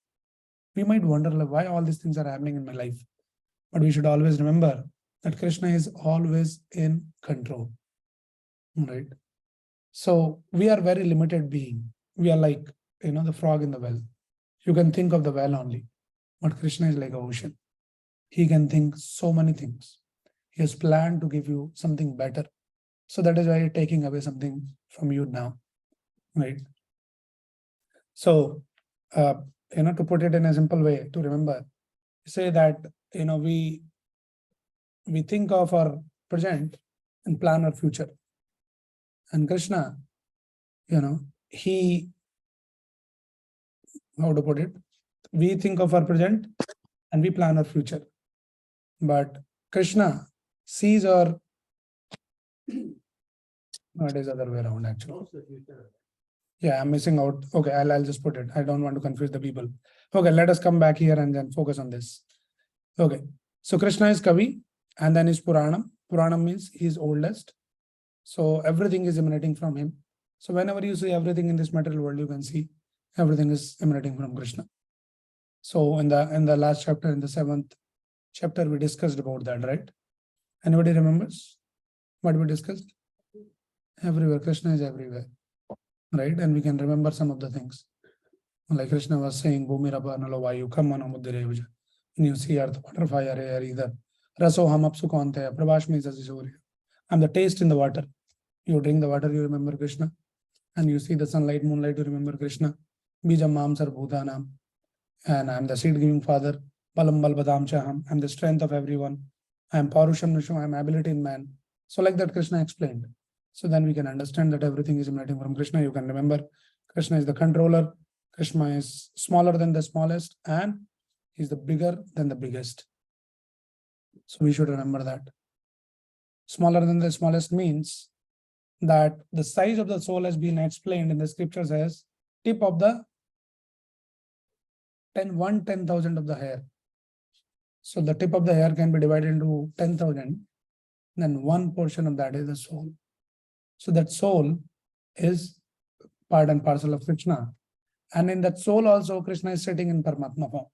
[SPEAKER 1] We might wonder like, why all these things are happening in my life. But we should always remember that Krishna is always in control. Right? So we are very limited being. We are like, the frog in the well. You can think of the well only. But Krishna is like an ocean. He can think so many things. He has planned to give you something better. So that is why you're taking away something from you now. Right? So, to put it in a simple way to remember, say that, we think of our present and plan our future. And Krishna, he, how to put it? We think of our present and we plan our future. But Krishna sees our, it is other way around actually. Yeah, I'm missing out. Okay, I'll just put it. I don't want to confuse the people. Okay, let us come back here and then focus on this. Okay, so Krishna is Kavi and then is Puranam. Puranam means he is oldest. So everything is emanating from him. So whenever you see everything in this material world, you can see everything is emanating from Krishna. So in the last chapter, in the 7th chapter, we discussed about that, right? Anybody remembers what we discussed? Everywhere, Krishna is everywhere, right? And we can remember some of the things. Like Krishna was saying, Bhumi Rabba Nalo Vayu Kamano Mudirevuja. When you see earth, water, fire, air, either. Raso Ham Apsukonte, Prabhashmi Zazisuri. And the taste in the water. You drink the water, you remember Krishna. And you see the sunlight, moonlight, you remember Krishna. Bijam Mam Sar Bhutanam. And I'm the seed-giving father. Palam Bal Badam Chaham. I'm the strength of everyone. I'm Parusham Nisham. I'm ability in man. So like that Krishna explained. So then we can understand that everything is emanating from Krishna. You can remember Krishna is the controller. Krishna is smaller than the smallest and he's the bigger than the biggest. So we should remember that. Smaller than the smallest means that the size of the soul has been explained in the scriptures as tip of the 10,000 of the hair. So the tip of the hair can be divided into 10,000. Then one portion of that is the soul. So that soul is part and parcel of Krishna. And in that soul also, Krishna is sitting in Paramatma form.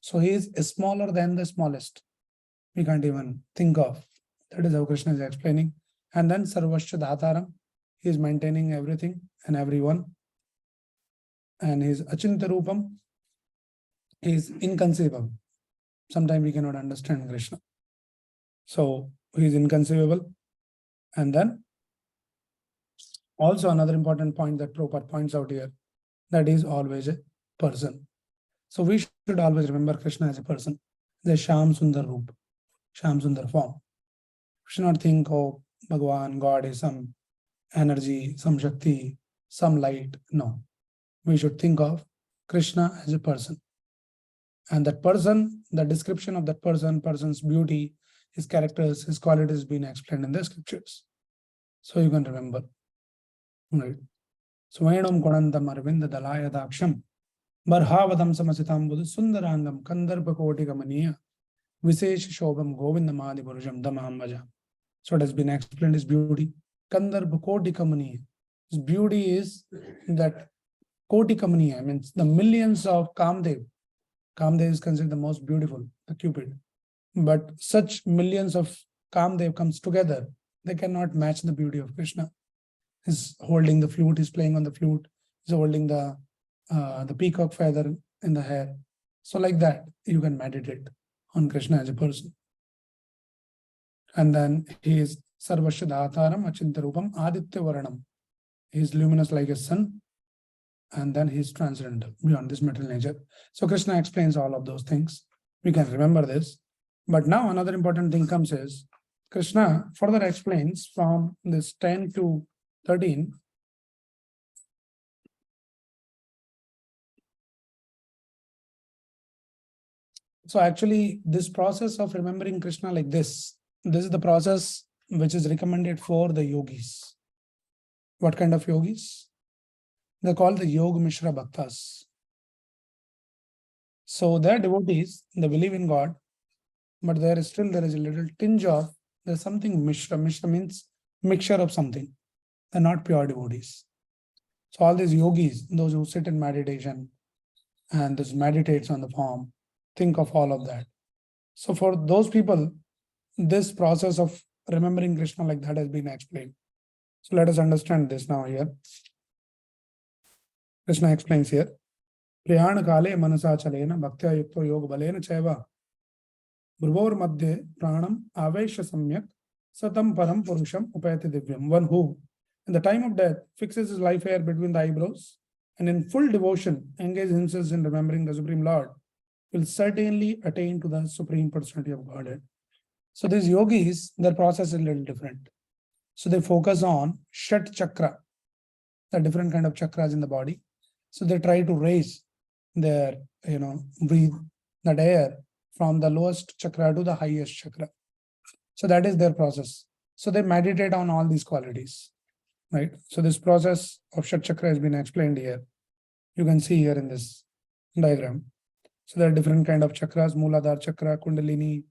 [SPEAKER 1] So he is smaller than the smallest. We can't even think of. That is how Krishna is explaining. And then Sarvasya Dhataram, he is maintaining everything and everyone. And his Achintarupam is inconceivable. Sometimes we cannot understand Krishna. So he is inconceivable. And then also another important point that Prabhupada points out here, that is always a person. So we should always remember Krishna as a person, the Sham Sundar Roop, Sham Sundar form. We should not think, oh, Bhagwan, God is some energy, some Shakti, some light. No. We should think of Krishna as a person. And that person, the description of that person, person's beauty, his characters, his qualities being explained in the scriptures. So you can remember. Right. So Vainam Kodandam Arvinda Dalaya Daksham Barhavadam Samasitam Buddha Sundarangam Kandarpa Koti Kamaniya Visesh Shobham Govindamadi Purusham Damaham Vaja. So it has been explained his beauty. Kandarpa Koti Kamaniya. His beauty is that Koti Kamaniya, means the millions of Kamdev Kamdev is considered the most beautiful, the Cupid. But such millions of Kamdev comes together, they cannot match the beauty of Krishna. He's holding the flute, he's playing on the flute, he's holding the peacock feather in the hair. So like that, you can meditate on Krishna as a person. And then he is Sarvasya Dhataram Achintarupam Aditya Varanam. He is luminous like a sun, and then he is transcendental beyond this material nature. So Krishna explains all of those things. We can remember this. But now another important thing comes is Krishna further explains from this 10 to 13. So actually, this process of remembering Krishna like this is the process which is recommended for the yogis. What kind of yogis? They're called the Yoga Mishra Bhaktas. So they're devotees, they believe in God, but there is a little tinge of, there's something Mishra. Mishra means mixture of something. They're not pure devotees. So all these yogis, those who sit in meditation and this meditates on the form, think of all of that. So for those people, this process of remembering Krishna like that has been explained. So let us understand this now here. Krishna explains here. Priyana kale manasa chalena bhaktya yukto yoga balena chaiva Bruvor madhye pranam avesha samyak satam param purusham upayati divyam. One who, in the time of death, fixes his life hair between the eyebrows and in full devotion engages himself in remembering the Supreme Lord will certainly attain to the Supreme Personality of Godhead. So these yogis, their process is a little different. So they focus on Shat Chakra, the different kind of chakras in the body. So they try to raise their, breathe that air from the lowest chakra to the highest chakra. So that is their process. So they meditate on all these qualities, right? So this process of Shat Chakra has been explained here. You can see here in this diagram. So there are different kind of chakras, Mooladhara Chakra, Kundalini.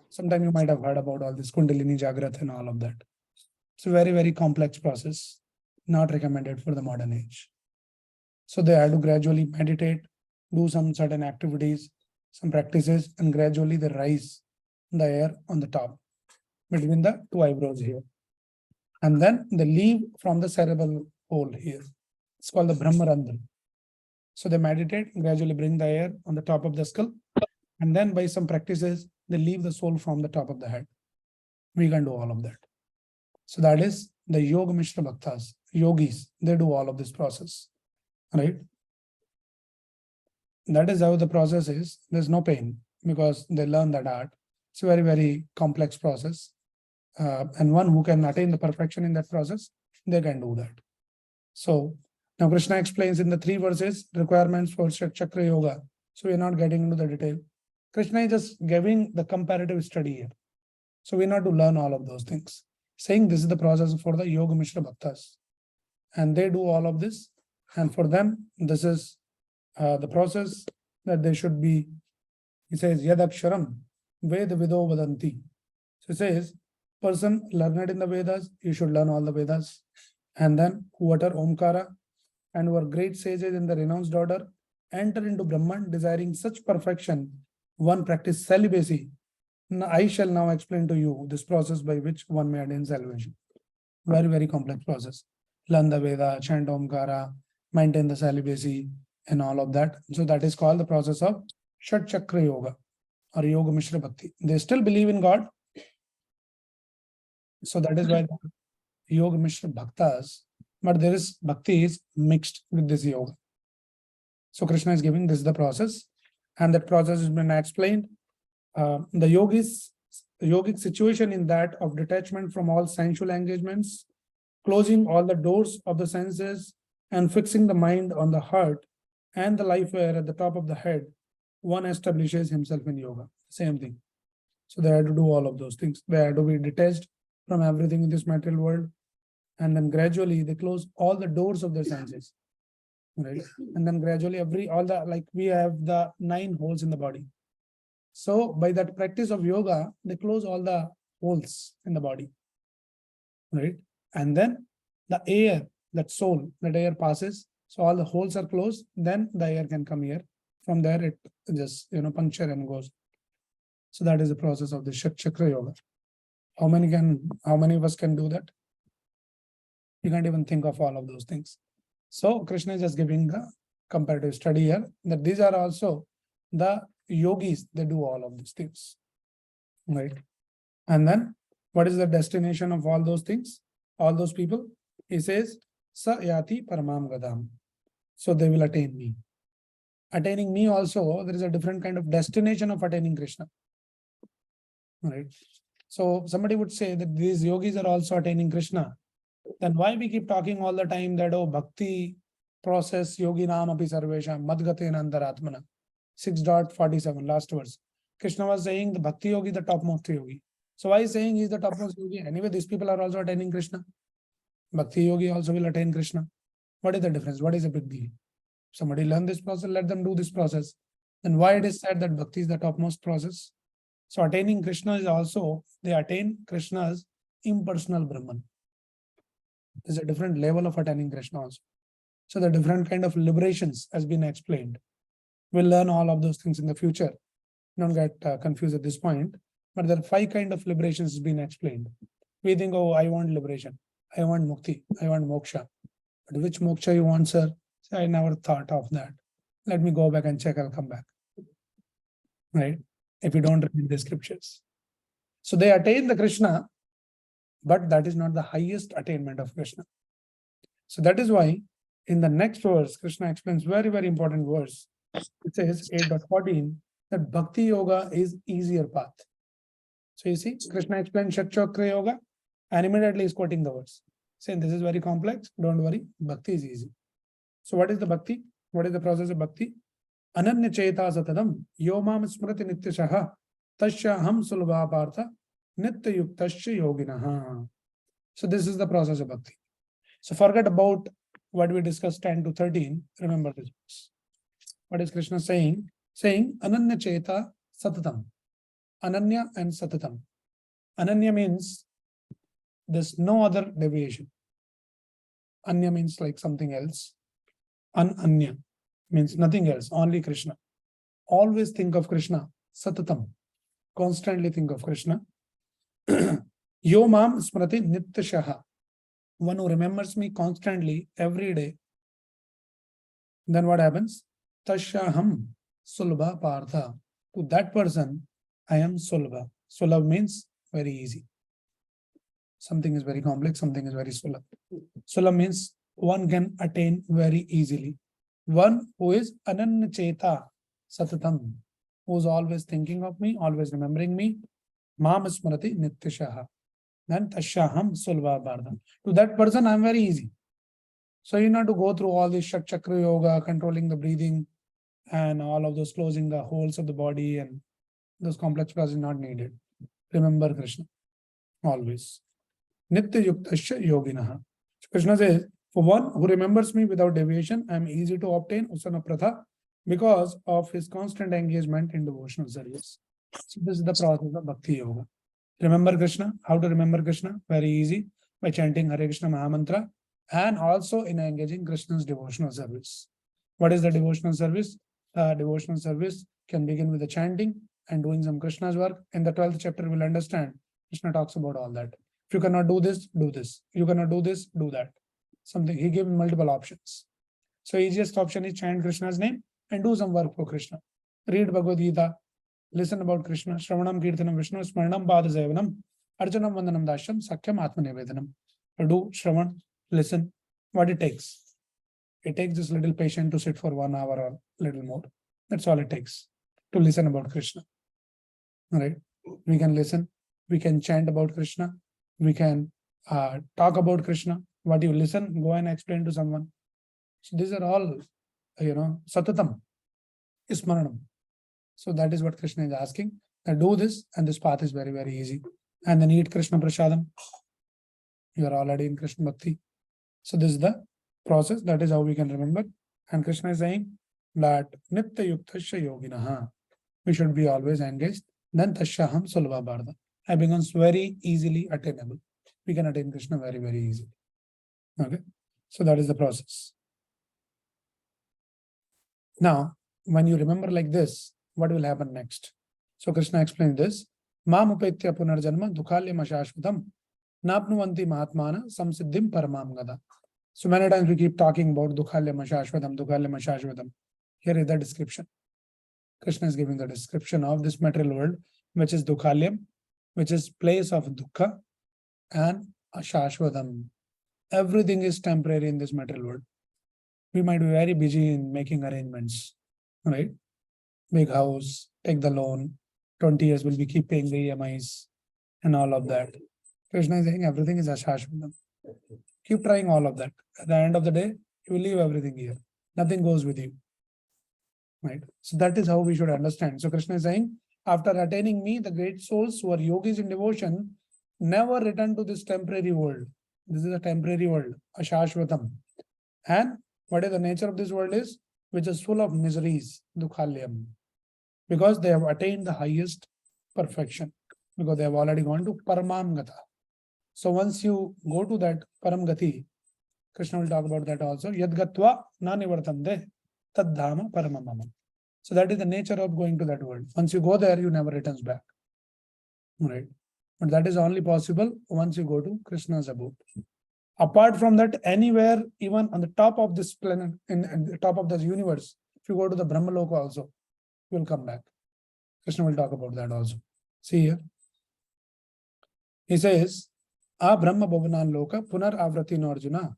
[SPEAKER 1] Sometimes you might have heard about all this Kundalini, Jagrat and all of that. It's a very, very complex process, not recommended for the modern age. So they have to gradually meditate, do some certain activities, some practices, and gradually they rise the air on the top between the two eyebrows here. And then they leave from the cerebral hole here. It's called the Brahmarandra. So they meditate, gradually bring the air on the top of the skull, and then by some practices, they leave the soul from the top of the head. We can do all of that. So that is the Yoga Mishra Bhaktas, yogis, they do all of this process, right? That is how the process is. There's no pain because they learn that art. It's a very, very complex process. And one who can attain the perfection in that process, they can do that. So now Krishna explains in the 3 verses requirements for Shat Chakra Yoga. So we're not getting into the detail. Krishna is just giving the comparative study here. So we're not to learn all of those things. Saying this is the process for the Yoga Mishra Bhaktas. And they do all of this. And for them, this is the process that they should be. He says, Yadaksharam, Ved Vido Vadanti. So he says, person learned in the Vedas, you should learn all the Vedas. And then who utter Omkara and who are great sages in the renounced order, enter into Brahman, desiring such perfection, one practice celibacy. Now, I shall now explain to you this process by which one may attain salvation. Very, very complex process. Learn the Veda, chant Omkara, maintain the celibacy, and all of that. So that is called the process of Shat Chakra Yoga or Yoga Mishra Bhakti. They still believe in God. So that is why Yoga Mishra Bhaktas, but there is Bhakti is mixed with this yoga. So Krishna is giving this the process, and that process has been explained. The yogic situation in that of detachment from all sensual engagements, closing all the doors of the senses and fixing the mind on the heart and the life air at the top of the head, one establishes himself in yoga. Same thing. So they have to do all of those things. They have to be detached from everything in this material world. And then gradually they close all the doors of their senses. Right? And then gradually we have the 9 holes in the body. So by that practice of yoga, they close all the holes in the body. Right? And then the air, that soul, that air passes. So all the holes are closed, then the air can come here. From there, it just, puncture and goes. So that is the process of the Chakra Yoga. How many of us can do that? You can't even think of all of those things. So Krishna is just giving the comparative study here that these are also the yogis, they do all of these things, right? And then what is the destination of all those things, all those people? He says sa yati paramam gadam, so they will attain me. Attaining me also, there is a different kind of destination of attaining Krishna, right? So somebody would say that these yogis are also attaining Krishna, then why we keep talking all the time that, oh, bhakti process yogi nam api sarvesham madgatena antaratmana. 6.47, last verse. Krishna was saying the bhakti yogi, the topmost yogi. So why is saying he's the topmost yogi? Anyway, these people are also attaining Krishna. Bhakti yogi also will attain Krishna. What is the difference? What is the big deal? Somebody learn this process, let them do this process. Then why it is said that bhakti is the topmost process? So attaining Krishna is also, they attain Krishna's impersonal Brahman. There's a different level of attaining Krishna also. So the different kind of liberations has been explained. We'll learn all of those things in the future. Don't get confused at this point. But there are 5 kind of liberations has been explained. We think, oh, I want liberation. I want mukti. I want moksha. But which moksha you want, sir? So I never thought of that. Let me go back and check. I'll come back. Right? If you don't read the scriptures. So they attain the Krishna, but that is not the highest attainment of Krishna. So that is why in the next verse, Krishna explains very, very important verse. It says 8.14 that bhakti yoga is easier path. So you see, Krishna explained Chakra Yoga and immediately is quoting the verse, saying this is very complex, don't worry, bhakti is easy. So what is the bhakti? What is the process of bhakti? Ananya cheta satadam yomam smriti nityashaha tasya ham sulabha partha nitya yuktasya yoginaha. So this is the process of bhakti. So forget about what we discussed 10 to 13. Remember this verse. What is Krishna saying? Saying Ananya Cheta Satatam. Ananya and Satatam. Ananya means there's no other deviation. Anya means like something else. Ananya means nothing else, only Krishna. Always think of Krishna. Satatam. Constantly think of Krishna. Yomam Smrati Nityashaha. One who remembers me constantly every day. Then what happens? Tashyaham sulabha partha. To that person, I am sulabha. Sulabh means very easy. Something is very complex, something is very sulabh. Sulabh means one can attain very easily. One who is ananya cheta satatam, who is always thinking of me, always remembering me. Mam smrati nityashaha. Then tashyaham sulabha partha. To that person, I am very easy. So you have to go through all this Chakra Yoga, controlling the breathing, and all of those closing the holes of the body, and those complex processes not needed. Remember Krishna always. Nitya yuktasya yoginaha. Krishna says, for one who remembers me without deviation, I am easy to obtain usana pratha because of his constant engagement in devotional service. So this is the process of Bhakti Yoga. Remember Krishna. How to remember Krishna? Very easy. By chanting Hare Krishna Mahamantra and also in engaging Krishna's devotional service. What is the devotional service? Devotional service can begin with the chanting and doing some Krishna's work. In the 12th chapter, we'll understand. Krishna talks about all that. If you cannot do this, do this. You cannot do this, do that. Something, he gave multiple options. So easiest option is chant Krishna's name and do some work for Krishna. Read Bhagwad Gita, listen about Krishna, Shravanam Kirtanam Vishnu, Smaranam Padasevanam, Arjanam Vandanam Dashyam, Sakyam Atmanevedanam. Do Shravan, listen, what it takes. It takes this little patient to sit for 1 hour or little more. That's all it takes to listen about Krishna. All right. We can listen, we can chant about Krishna, we can talk about Krishna. What you listen, go and explain to someone. So these are all, satatam, ismaranam. So that is what Krishna is asking. Now do this, and this path is very, very easy. And then eat Krishna Prasadam. You are already in Krishna Bhakti. So this is the process. That is how we can remember. And Krishna is saying that Nitya Yuktasya Yoginaha. We should be always engaged. Then Tashyaham Sulabha Bharata. It becomes very easily attainable. We can attain Krishna very, very easily. Okay. So that is the process. Now, when you remember like this, what will happen next? So Krishna explained this. Mam upetya punarjanma dukhalyam ashashvatam napnuvanti mahatmana samsiddhim paramam gada. So many times we keep talking about dukhalyam ashashvatam, dukhalyam ashashvatam. Here is the description. Krishna is giving the description of this material world, which is dukhalyam, which is place of dukkha, and ashashvatam. Everything is temporary in this material world. We might be very busy in making arrangements, right? Big house, take the loan, 20 years will be keep paying the EMIs and all of that. Krishna is saying everything is ashashvatam. Keep trying all of that. At the end of the day, you will leave everything here. Nothing goes with you. Right? So that is how we should understand. So Krishna is saying, after attaining me, the great souls who are yogis in devotion never return to this temporary world. This is a temporary world, ashashvatam. And what is the nature of this world is, which is full of miseries, dukhalyam. Because they have attained the highest perfection. Because they have already gone to paramam gata. So once you go to that param gati, Krishna will talk about that also. Yadgatva na nivartande tad dhama paramamama. So that is the nature of going to that world. Once you go there, you never returns back. Right? But that is only possible once you go to Krishna's abode. Apart from that, anywhere, even on the top of this planet, in the top of this universe, if you go to the Brahmaloka also, you will come back. Krishna will talk about that also. See here. He says, A Brahma Bhavanan Loka Punar Avrati Arjuna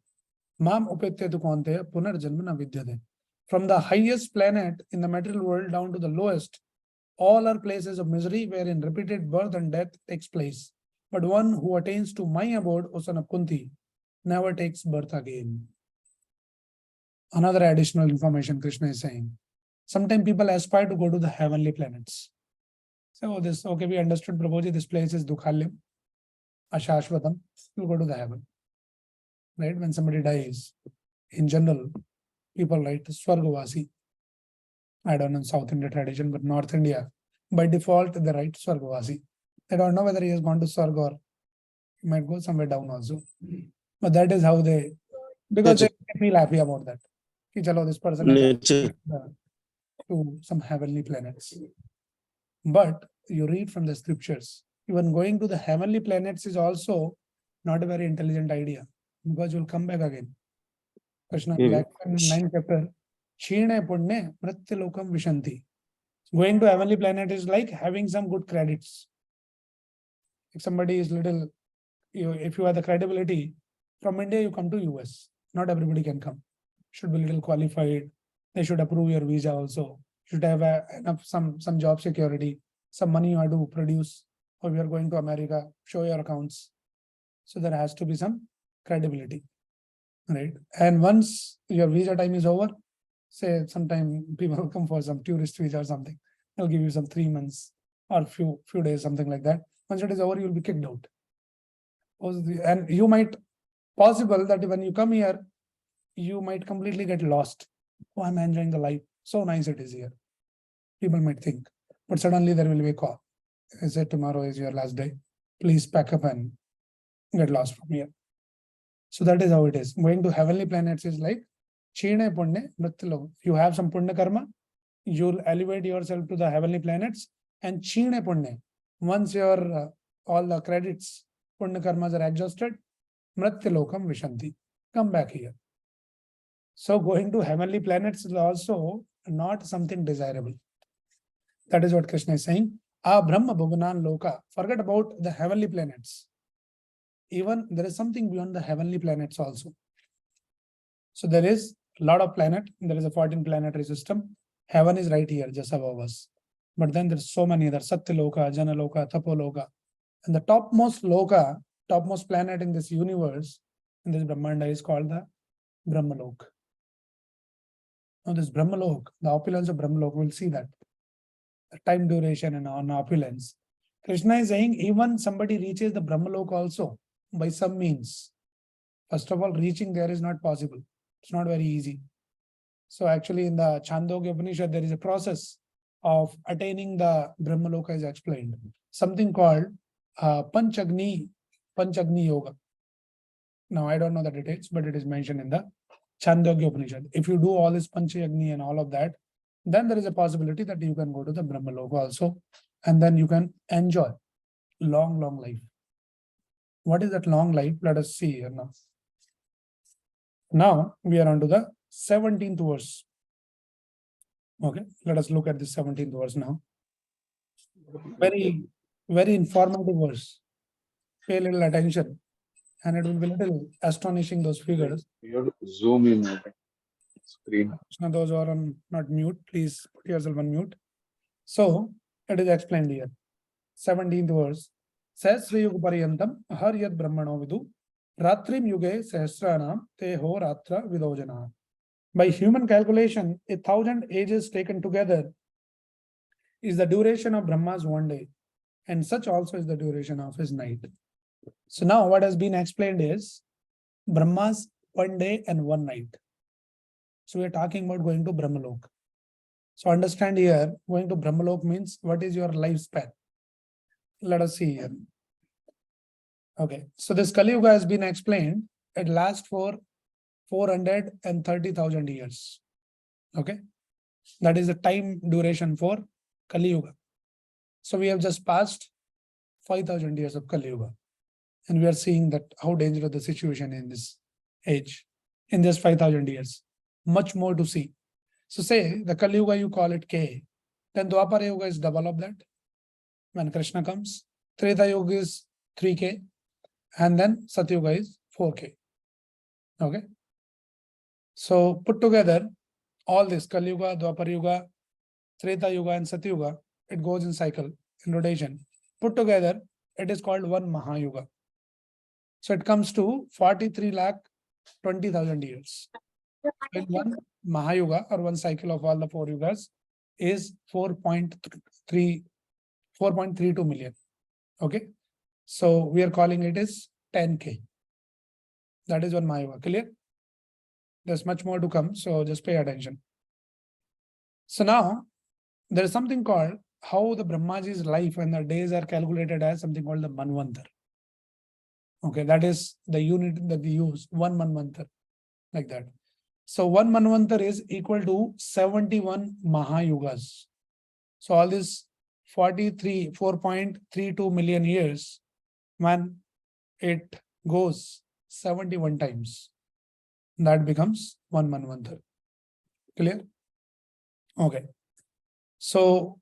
[SPEAKER 1] Mam Upetya Dukanteya Punar Janmana Vidyade. From the highest planet in the material world down to the lowest, all are places of misery wherein repeated birth and death takes place. But one who attains to my abode, O son of Kunti, never takes birth again. Another additional information Krishna is saying. Sometimes people aspire to go to the heavenly planets. So this, okay, we understood, Prabhuji, this place is Dukhalyam, Ashashvatam, you'll go to the heaven. Right? When somebody dies, in general, people write Swargavasi. I don't know South India tradition, but North India, by default, they write Swargavasi. They don't know whether he has gone to Swarg or he might go somewhere down also. But that is how they, because they feel happy about that. Ki chalo, this person has to some heavenly planets. But you read from the scriptures, even going to the heavenly planets is also not a very intelligent idea, because you'll come back again. Krishna, 9th chapter, Chine Punne Pratyalokam Vishanti. Going to heavenly planet is like having some good credits. If somebody is little, if you have the credibility, from India you come to US. Not everybody can come. Should be little qualified. They should approve your visa also. Should have enough some job security, some money you have to produce, or you are going to America, show your accounts. So there has to be some credibility, right? And once your visa time is over, say sometime people will come for some tourist visa or something, they'll give you some 3 months or few days, something like that. Once it is over, you will be kicked out. And you might, possible that when you come here, you might completely get lost. Oh, I'm enjoying the life. So nice it is here. People might think. But suddenly there will be a call. I said, tomorrow is your last day. Please pack up and get lost from here. So that is how it is. Going to heavenly planets is like Chine Punne Mrityalokam. You have some Punna Karma, you'll elevate yourself to the heavenly planets, and Chine Punne. Once your all the credits, Punna Karmas are exhausted, Mrityalokam Vishanti. Come back here. So going to heavenly planets is also not something desirable. That is what Krishna is saying. A Brahma Bhavanan Loka. Forget about the heavenly planets. Even there is something beyond the heavenly planets also. So there is a lot of planet. There is a 14 planetary system. Heaven is right here, just above us. But then there's so many other Satyaloka, Janaloka, Tapoloka. And the topmost loka, topmost planet in this universe, in this Brahmanda, is called the Brahmalok. Now this Brahmalok, the opulence of Brahmalok, we'll see that. The time duration and on opulence. Krishna is saying even somebody reaches the Brahmalok also by some means. First of all, reaching there is not possible. It's not very easy. So actually in the Chandogya Upanishad, there is a process of attaining the Brahmaloka is explained. Something called Panchagni Yoga. Now I don't know the details, but it is mentioned in the Chandogya Upanishad. If you do all this Panchagni and all of that, then there is a possibility that you can go to the Brahmaloka also, and then you can enjoy long life. What is that long life? Let us see here now. Now we are on to the 17th verse. Okay, let us look at the 17th verse now. Very informative verse. Pay a little attention, and it will be a little astonishing, those figures.
[SPEAKER 3] You have to zoom in on the screen.
[SPEAKER 1] Now, those who are on not mute, please put yourself on mute. So it is explained here. 17th verse says Sri Yuga Paryantam Har Yad Brahmano Vidu Ratrim Yuge Sahasranam Te Ho Ratra Vidojana. By human calculation, 1,000 ages taken together is the duration of Brahma's one day, and such also is the duration of his night. So now what has been explained is Brahma's one day and one night. So we are talking about going to Brahmalok. So understand here, going to Brahmalok means what is your lifespan? Let us see here. Okay, so this Kali Yuga has been explained. It lasts for 430,000 years. Okay, that is the time duration for Kali Yuga. So we have just passed 5,000 years of Kali Yuga, and we are seeing that how dangerous the situation in this age, in this 5,000 years. Much more to see. So say the Kali Yuga, you call it K, then Dwapara Yuga is double of that when Krishna comes. Treta Yuga is 3K, and then Satyuga is 4K. Okay. So put together all this Kali Yuga, Dwapara Yuga, Treta Yuga, and Satyuga, it goes in cycle, in rotation. Put together, it is called one Mahayuga. So it comes to 43,20,000 years. And one Mahayuga, or one cycle of all the 4 yugas, is 4.32 million. Okay. So we are calling it as 10K. That is one Mahayuga. Clear? There's much more to come, so just pay attention. So now there is something called how the Brahmaji's life and the days are calculated as something called the Manvantar. Okay, that is the unit that we use, one Manvantar, like that. So one Manvantar is equal to 71 Mahayugas. So all this 4.32 million years, when it goes 71 times, that becomes one Manvantar. Clear? Okay. So,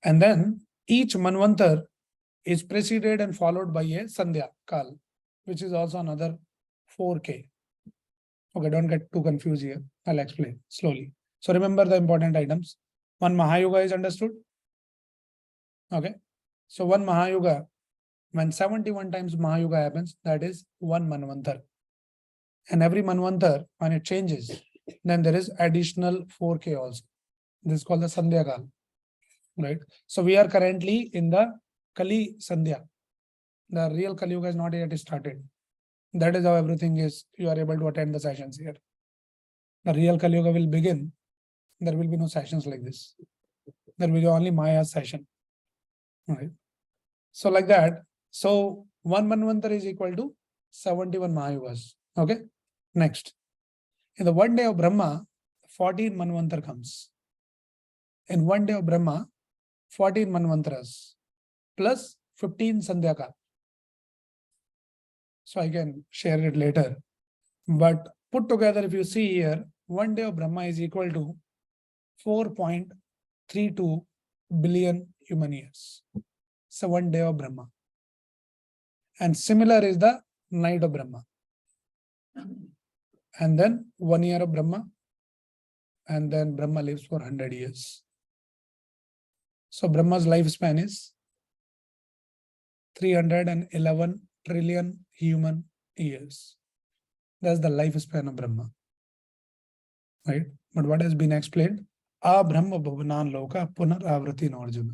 [SPEAKER 1] and then each Manvantar is preceded and followed by a Sandhya Kal, which is also another 4K. Okay, don't get too confused here. I'll explain slowly. So remember the important items. One Mahayuga is understood. Okay. So one Mahayuga, when 71 times Mahayuga happens, that is one Manvantar. And every Manvantar, when it changes, then there is additional 4K also. This is called the Sandhya Kal. Right. So we are currently in the Kali Sandhya. The real Kali Yuga is not yet started. That is how everything is. You are able to attend the sessions here. The real Kali Yuga will begin. There will be no sessions like this. There will be only Maya session. Right. So like that. So one Manvantar is equal to 71 Mahayugas. Okay. Next. In the one day of Brahma, 14 Manvantar comes. In one day of Brahma, 14 Manvantaras plus 15 Sandhyaka. So I can share it later. But put together, if you see here, one day of Brahma is equal to 4.32 billion human years. So one day of Brahma. And similar is the night of Brahma. And then 1 year of Brahma. And then Brahma lives for 100 years. So Brahma's lifespan is 311 trillion human years. That's the lifespan of Brahma. Right? But what has been explained? Brahma bhavanan loka punar avrati Arjuna.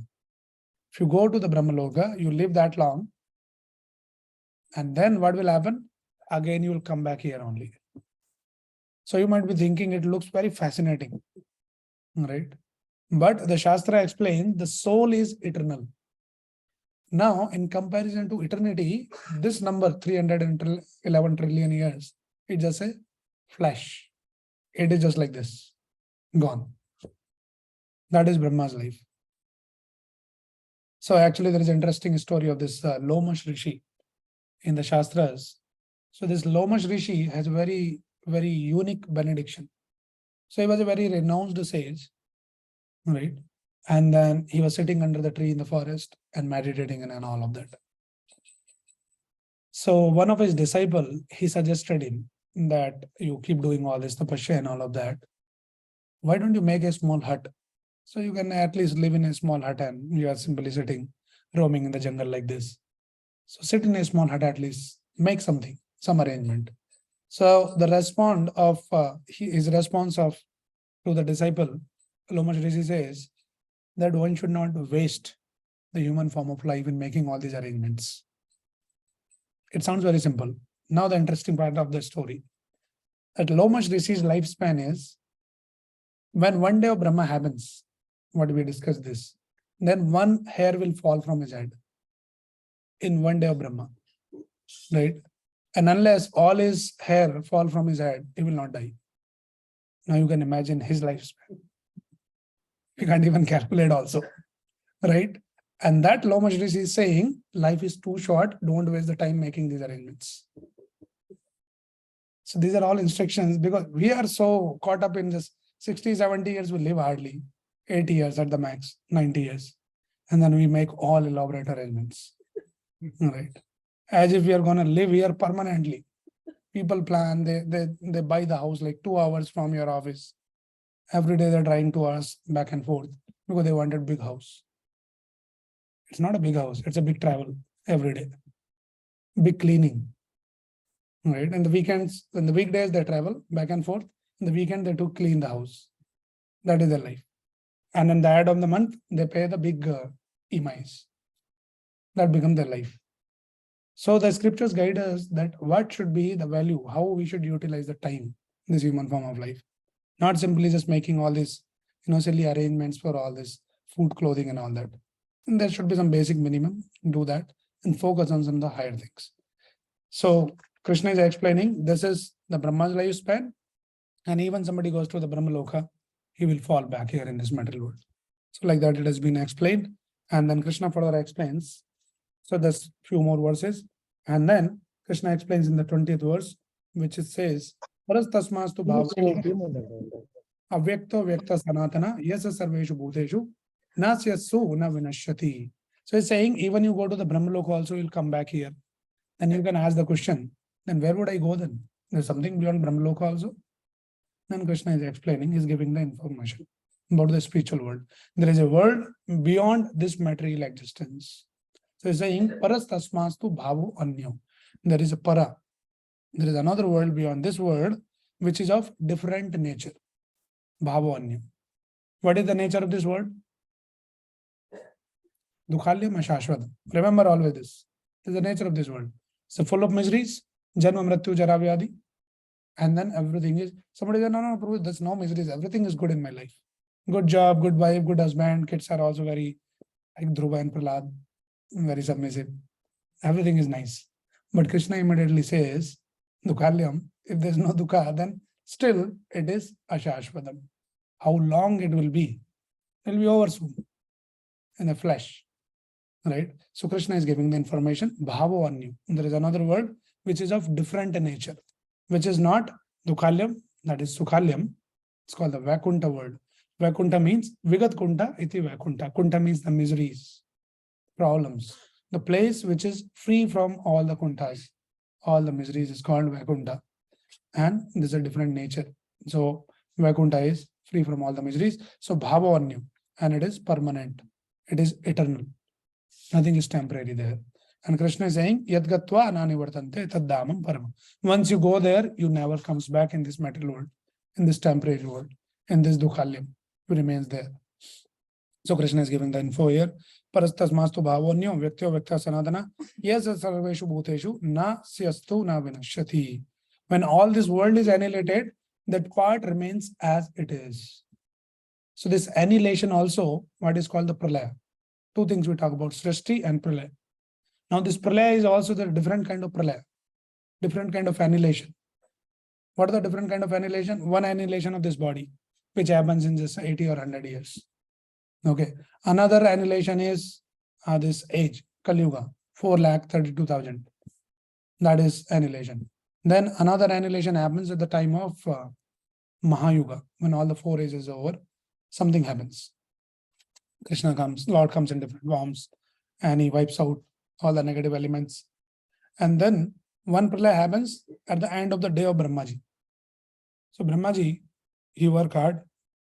[SPEAKER 1] If you go to the Brahma Loka, you live that long. And then what will happen? Again, you will come back here only. So you might be thinking it looks very fascinating. Right? But the Shastra explains the soul is eternal. Now, in comparison to eternity, this number 311 trillion years, it's just a flash. It is just like this. gone. That is Brahma's life. So actually there is an interesting story of this Lomash Rishi in the Shastras. So this Lomash Rishi has a very, very unique benediction. So he was a very renowned sage, right? And then he was sitting under the tree in the forest and meditating and all of that. So one of his disciples, he suggested him that you keep doing all this tapasya and all of that. Why don't you make a small hut? So you can at least live in a small hut and you are simply sitting, roaming in the jungle like this. So sit in a small hut at least, make something, some arrangement. So the his response to the disciple, Lomash Rishi says that one should not waste the human form of life in making all these arrangements. It sounds very simple. Now the interesting part of the story. That Lomash Rishi's lifespan is when one day of Brahma happens, what we discussed this, then one hair will fall from his head in one day of Brahma, right? And unless all his hair fall from his head, he will not die. Now you can imagine his lifespan. You can't even calculate also, right? And that Lomash Rishi is saying, life is too short, don't waste the time making these arrangements. So these are all instructions because we are so caught up in this 60, 70 years, we live hardly, 80 years at the max, 90 years. And then we make all elaborate arrangements, right? As if we are going to live here permanently. People plan, they buy the house like 2 hours from your office. Every day they're driving 2 hours back and forth because they wanted big house. It's not a big house, it's a big travel every day. Big cleaning, right? And the weekends, in the weekdays they travel back and forth. In the weekend they do clean the house. That is their life. And then the end of the month, they pay the big EMIs. That becomes their life. So the scriptures guide us that what should be the value, how we should utilize the time in this human form of life. Not simply just making all these, silly arrangements for all this food, clothing and all that. And there should be some basic minimum, do that and focus on some of the higher things. So Krishna is explaining this is the Brahma's lifespan, and even somebody goes to the Brahma Loka, he will fall back here in this material world. So like that it has been explained, and then Krishna further explains. So there's few more verses, and then Krishna explains in the 20th verse, which it says, Paras tasmastu bhava avyakto vyakta sanatana yasa sarveshu bhuteshu nasyassu na vinashyati. So he's saying even you go to the Brahmaloka also, you'll come back here. Then you can ask the question, then where would I go then? There's something beyond Brahmaloka also. Then Krishna is explaining, he's giving the information about the spiritual world. There is a world beyond this material existence. So he's saying, Paras tasmastu bhavu anyo. There is a para. There is another world beyond this world, which is of different nature. Bhavu anyo. What is the nature of this world? Dukhalyam ashashvad. Remember always this. This is the nature of this world. So full of miseries, janma mrityu jara vyadi. And then everything is, somebody said, no, Prabhu, there's no miseries. Everything is good in my life. Good job, good wife, good husband. Kids are also very, like Dhruva and Prahlad, very submissive. Everything is nice. But Krishna immediately says, Dukhalyam, if there's no Dukha, then still it is Ashashvadam. How long it will be over soon in the flesh. Right? So Krishna is giving the information, Bhavo Anyu. There is another word which is of different nature, which is not Dukhalyam, that is Sukhalyam. It's called the Vakunta word. Vakunta means Vigat Kunta iti Vakunta. Kunta means the miseries, problems. The place which is free from all the kuntas, all the miseries is called Vakunta. And this is a different nature. So Vakunta is free from all the miseries. So Bhava Anyu, and it is permanent. It is eternal. Nothing is temporary there. And Krishna is saying, Yadgatva ananivartante taddamam param. Once you go there, you never comes back in this material world, in this temporary world, in this dukhalyam. You remains there. So Krishna is giving the info here. Parastasmastu bhavonyo vyaktyo vyakta sanatana yasa sarveshu bhuteshu na syastu na vinashyati. When all this world is annihilated, that part remains as it is. So this annihilation also, what is called the pralaya. Two things we talk about, srishti and pralaya. Now this pralaya is also the different kind of pralaya, different kind of annihilation. What are the different kind of annihilation? One annihilation of this body. which happens in just 80 or 100 years. Okay. Another annihilation is this age, Kali Yuga, 4,32,000. That is annihilation. Then another annihilation happens at the time of Mahayuga, when all the 4 ages is over, something happens. Krishna comes, Lord comes in different forms, and he wipes out all the negative elements. And then one pralaya happens at the end of the day of Brahmaji. So Brahmaji, he work hard,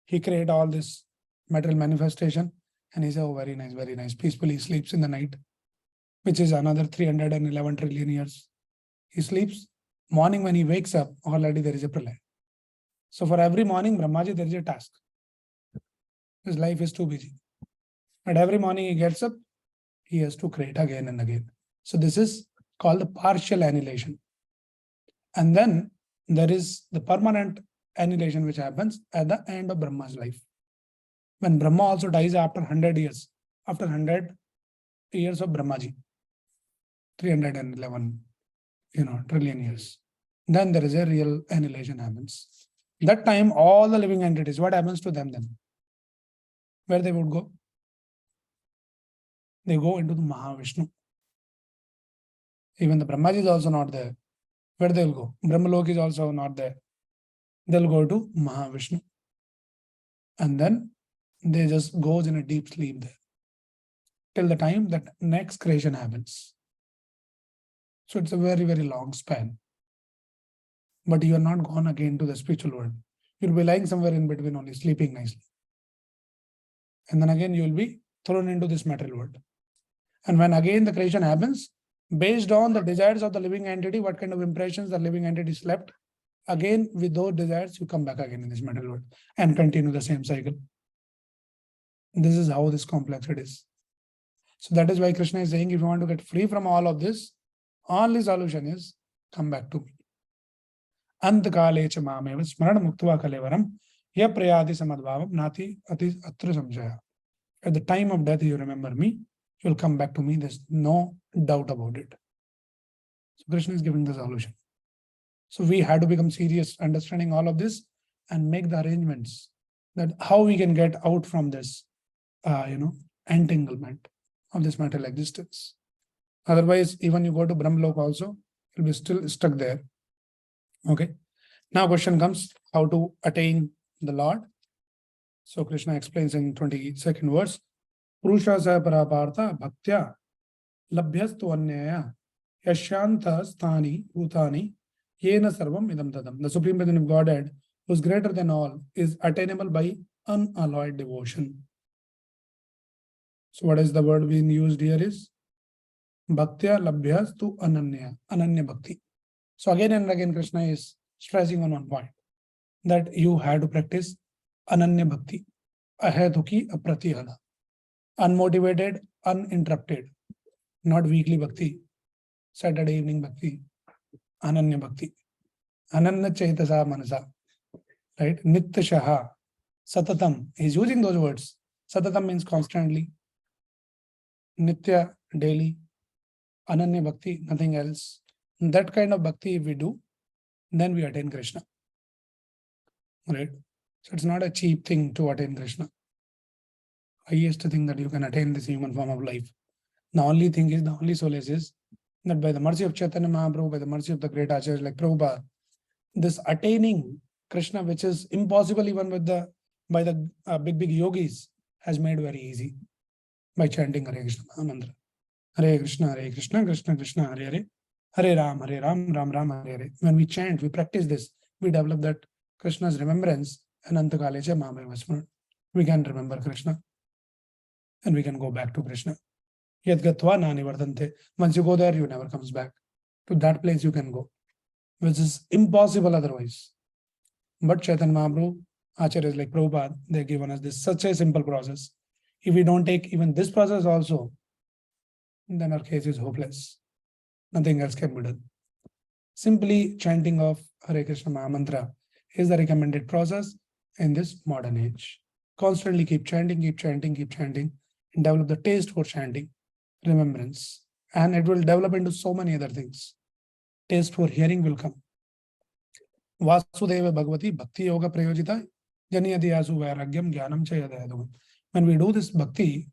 [SPEAKER 1] he create all this material manifestation, and he says, oh, very nice, peacefully sleeps in the night, which is another 311 trillion years. He sleeps. Morning when he wakes up, already there is a pralaya. So for every morning, Brahmaji, there is a task. His life is too busy. But every morning he gets up, he has to create again and again. So this is called the partial annihilation. And then there is the permanent annihilation which happens at the end of Brahma's life. When Brahma also dies after 100 years, after 100 years of Brahmaji, 311, trillion years, then there is a real annihilation happens. That time, all the living entities, what happens to them then? Where they would go? They go into the Mahavishnu. Even the Brahmaji is also not there. Where they'll go? Brahmalok is also not there. They'll go to Mahavishnu. And then they just goes in a deep sleep there till the time that next creation happens. So it's a very, very long span. But you are not gone again to the spiritual world. You'll be lying somewhere in between only, sleeping nicely. And then again, you will be thrown into this material world. And when again the creation happens, based on the desires of the living entity, what kind of impressions the living entity slept, again with those desires, you come back again in this material world and continue the same cycle. This is how this complex it is. So that is why Krishna is saying, if you want to get free from all of this, only solution is come back to me. Antakalecha mameva smarana muktva kalevaram ya prayati samadbhavam nati ati atra samjaya. At the time of death, you remember me, you will come back to me. There's no doubt about it. So Krishna is giving the solution. So we had to become serious, understanding all of this and make the arrangements that how we can get out from this, entanglement of this material existence. Otherwise, even you go to Brahmalok also, you'll be still stuck there. Okay. Now question comes, how to attain the Lord. So Krishna explains in 22nd verse, Purusha sa parapartha bhaktya labhyastu anyaya yashanta sthani bhutani yena sarvam idam tadam. The Supreme Person of Godhead, who is greater than all, is attainable by unalloyed devotion. So what is the word being used here is bhaktya labhyastu ananya, ananya bhakti. So again and again Krishna is stressing on one point, that you have to practice ananya bhakti, ahetuki apratihana, unmotivated, uninterrupted, not weekly bhakti, Saturday evening bhakti, ananya bhakti, ananya chaitasa manasa, right? Nityashaha, satatam, he's using those words. Satatam means constantly, nitya, daily, ananya bhakti, nothing else. That kind of bhakti if we do, then we attain Krishna. Right? So it's not a cheap thing to attain Krishna. Highest thing that you can attain this human form of life. The only thing is, the only solace is that by the mercy of Chaitanya Mahaprabhu, by the mercy of the great Acharyas like Prabhupada, this attaining Krishna, which is impossible even with by the big yogis, has made very easy by chanting Hare Krishna mantra. Hare Krishna, Krishna Krishna, Hare Hare, Hare Ram, Ram Ram, Hare Hare. When we chant, we practice this, we develop that Krishna's remembrance, and Antakalecha Mameva Smaran. We can remember Krishna and we can go back to Krishna. Yad gatva nani vardante. Once you go there, you never comes back. To that place you can go, which is impossible otherwise. But Chaitanya Mahaprabhu, Acharyas like Prabhupada, they've given us this such a simple process. If we don't take even this process also, then our case is hopeless. Nothing else can be done. Simply chanting of Hare Krishna Mahamantra is the recommended process in this modern age. Constantly keep chanting, and develop the taste for chanting, remembrance, and it will develop into so many other things. Taste for hearing will come. Vasudeva Bhagavati Bhakti Yoga Prayojita Janiyadiyasu vairagyam jnanam cha yadayadu. When we do this bhakti,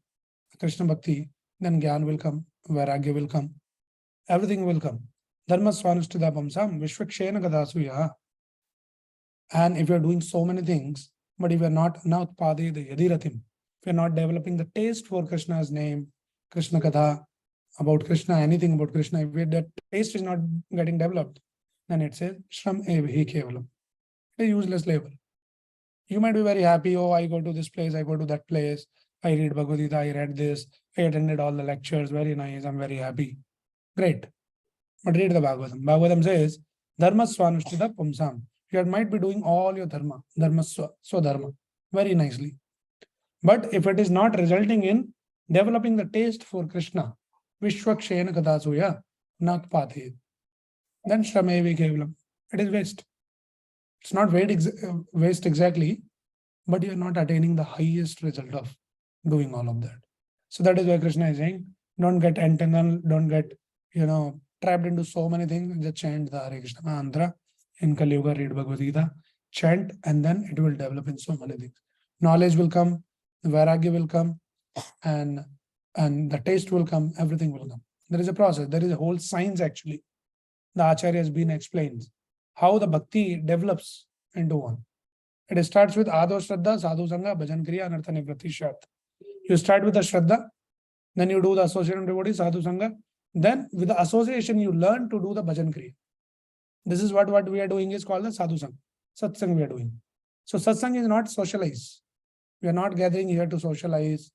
[SPEAKER 1] Krishna bhakti, then Gyan will come, Vairagya will come, everything will come. Dharma swanushtida pamsam vishwakshena gadasuya. And if you are doing so many things, but if you are not nautpade the yadiratim, if you are not developing the taste for Krishna's name, Krishna Katha, about Krishna, anything about Krishna, if that taste is not getting developed, then it says Shram evahi kevalam. It is useless labor. You might be very happy, oh, I go to this place, I go to that place, I read Bhagavad Gita, I read this, I attended all the lectures, very nice, I'm very happy. Great. But read the Bhagavatam. Bhagavatam says, Dharma swanushtita pumsam. You might be doing all your dharma, dharma swadharma, very nicely. But if it is not resulting in developing the taste for Krishna, Vishwakshena Kadasuya, Nakpathe, then Shramevi Kevalam. It is waste. It's not waste exactly, but you are not attaining the highest result of doing all of that. So that is why Krishna is saying, don't get entangled, don't get, trapped into so many things. Just chant the Hare Krishna mantra in Kali Yuga, read Bhagavad Gita, chant, and then it will develop in so many things. Knowledge will come, the vairagya will come, and the taste will come, everything will come. There is a process, there is a whole science actually. The Acharya has been explained how the bhakti develops into one. It starts with Ado Shraddha, Sadhu Sangha, Bhajan Kriya, Anartha Nivritti Shat. You start with the Shraddha, then you do the association of devotees, Sadhu Sangha. Then with the association, you learn to do the Bhajan Kriya. This is what we are doing is called the Sadhu Sangha. Satsang we are doing. So Satsang is not socialize. We are not gathering here to socialize,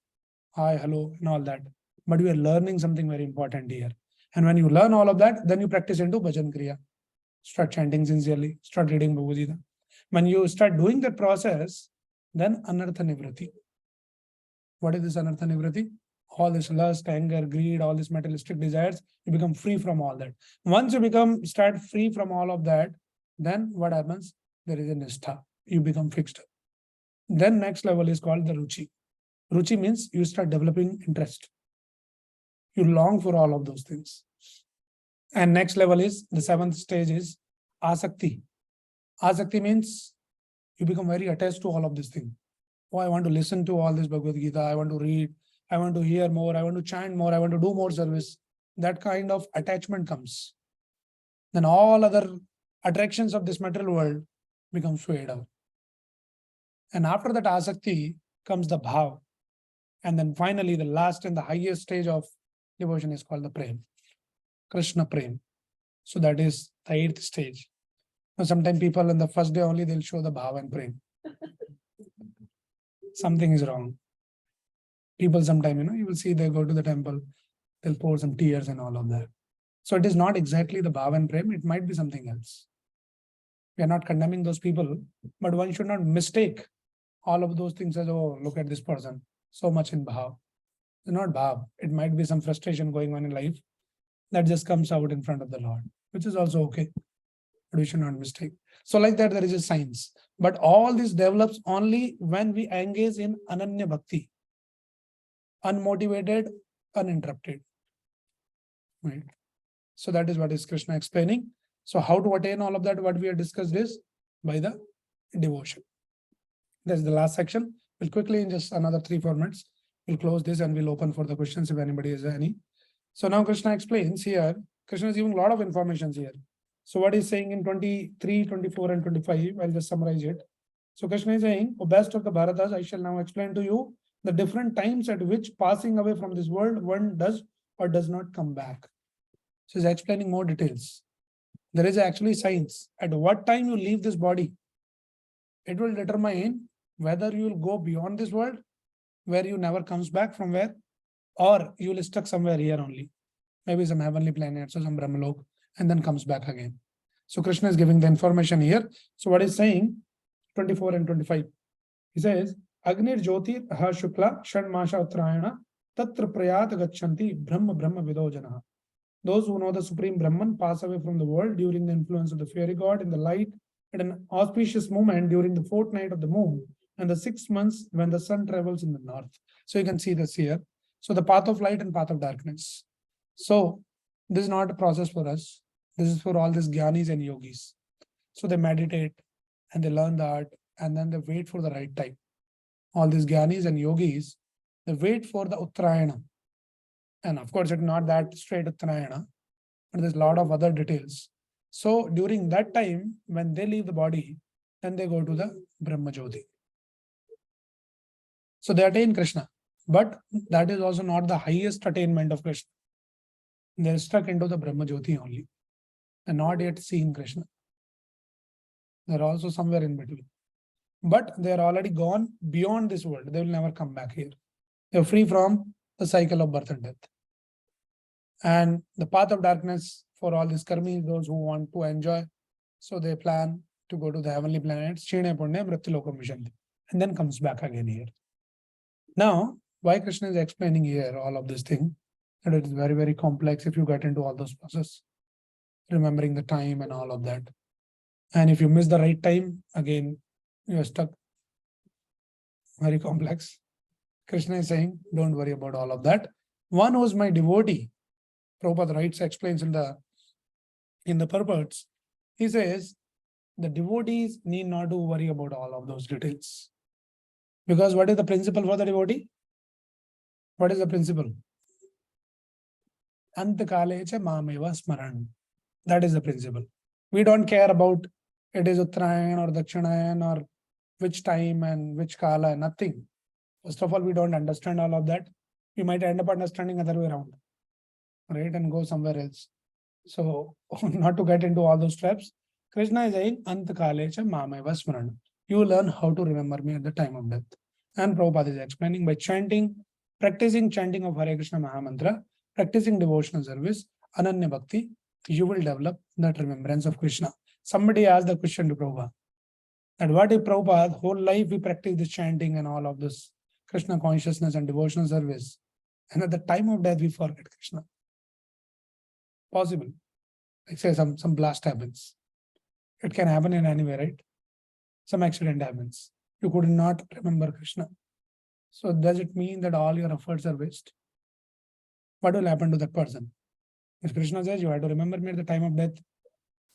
[SPEAKER 1] hi, hello, and all that. But we are learning something very important here. And when you learn all of that, then you practice into Bhajan Kriya. Start chanting sincerely, start reading Bhagavad Gita. When you start doing that process, then Anartha Nivritti. What is this Anartha Nivritti? All this lust, anger, greed, all these materialistic desires, you become free from all that. Once you start free from all of that, then what happens? There is a nistha. You become fixed. Then next level is called the Ruchi. Ruchi means you start developing interest. You long for all of those things. And next level is, the seventh stage is Asakti. Asakti means you become very attached to all of these things. Oh, I want to listen to all this Bhagavad Gita, I want to read, I want to hear more, I want to chant more, I want to do more service. That kind of attachment comes. Then all other attractions of this material world become swayed out. And after that Asakti comes the Bhav. And then finally, the last and the highest stage of devotion is called the Prem. Krishna Prem. So that is the 8th stage. Now, sometimes people on the first day only, they'll show the Bhav and Prem. Something is wrong. People sometimes, you will see they go to the temple, they'll pour some tears and all of that. So it is not exactly the Bhav and Prem, it might be something else. We are not condemning those people, but one should not mistake all of those things as, oh, look at this person, so much in Bhav. It's not Bhav. It might be some frustration going on in life that just comes out in front of the Lord, which is also okay. But we should not mistake. So like that, there is a science. But all this develops only when we engage in Ananya Bhakti. Unmotivated, uninterrupted. Right? So that is what is Krishna explaining. So how to attain all of that, what we have discussed is by the devotion. That's the last section. We'll quickly, in just another 3-4 minutes, we'll close this and we'll open for the questions if anybody has any. So now Krishna explains here, Krishna is giving a lot of information here. So what he's saying in 23, 24 and 25, I'll just summarize it. So Krishna is saying, O best of the Bharatas, I shall now explain to you the different times at which passing away from this world, one does or does not come back. So he's explaining more details. There is actually science. At what time you leave this body, it will determine whether you will go beyond this world, where you never comes back from where, or you will stuck somewhere here only. Maybe some heavenly planets or some Brahmalok, and then comes back again. So Krishna is giving the information here. So what he's saying, 24 and 25, he says, Agnir Jyotir ha Shukla Shanmasha Uttarayana Tatra Prayat Gachanti Brahma Brahma Vidojana. Those who know the Supreme Brahman pass away from the world during the influence of the fairy god in the light at an auspicious moment during the fortnight of the moon and the 6 months when the sun travels in the north. So you can see this here. So the path of light and path of darkness. So this is not a process for us. This is for all these Gyanis and Yogis. So they meditate and they learn the art and then they wait for the right time. All these Gyanis and Yogis, they wait for the Uttarayana. And of course, it's not that straight Uttarayana, but there's a lot of other details. So during that time, when they leave the body, then they go to the Brahma Jyoti. So they attain Krishna, but that is also not the highest attainment of Krishna. They're stuck into the Brahma Jyoti only, and not yet seen Krishna. They're also somewhere in between. But they're already gone beyond this world. They will never come back here. They're free from the cycle of birth and death. And the path of darkness for all these karmis, those who want to enjoy, so they plan to go to the heavenly planets, Chine Punya Mrityulokam Vishanti, and then comes back again here. Now, why Krishna is explaining here all of this thing, and it is very, very complex if you get into all those process, remembering the time and all of that. And if you miss the right time, again, you are stuck. Very complex. Krishna is saying, don't worry about all of that. One who is my devotee, Prabhupada writes, explains in the purports, he says, the devotees need not to worry about all of those details. Because what is the principle for the devotee? What is the principle? Antakalecha mameva smaran. That is the principle. We don't care about it is Uttarayan or Dakshinayan or which time and which kala, nothing. First of all, we don't understand all of that. We might end up understanding other way around, right? And go somewhere else. So, not to get into all those traps, Krishna is saying, Antakalecha mameva smaran. You learn how to remember me at the time of death. And Prabhupada is explaining by chanting, practicing chanting of Hare Krishna Mahamantra, practicing devotional service, Ananya Bhakti, you will develop that remembrance of Krishna. Somebody asked the question to Prabhupada, that what if Prabhupada, whole life we practice this chanting and all of this Krishna consciousness and devotional service, and at the time of death we forget Krishna? Possible. Like say some blast happens. It can happen in any way, right? Some accident happens. You could not remember Krishna. So does it mean that all your efforts are waste? What will happen to that person? If Krishna says you have to remember me at the time of death,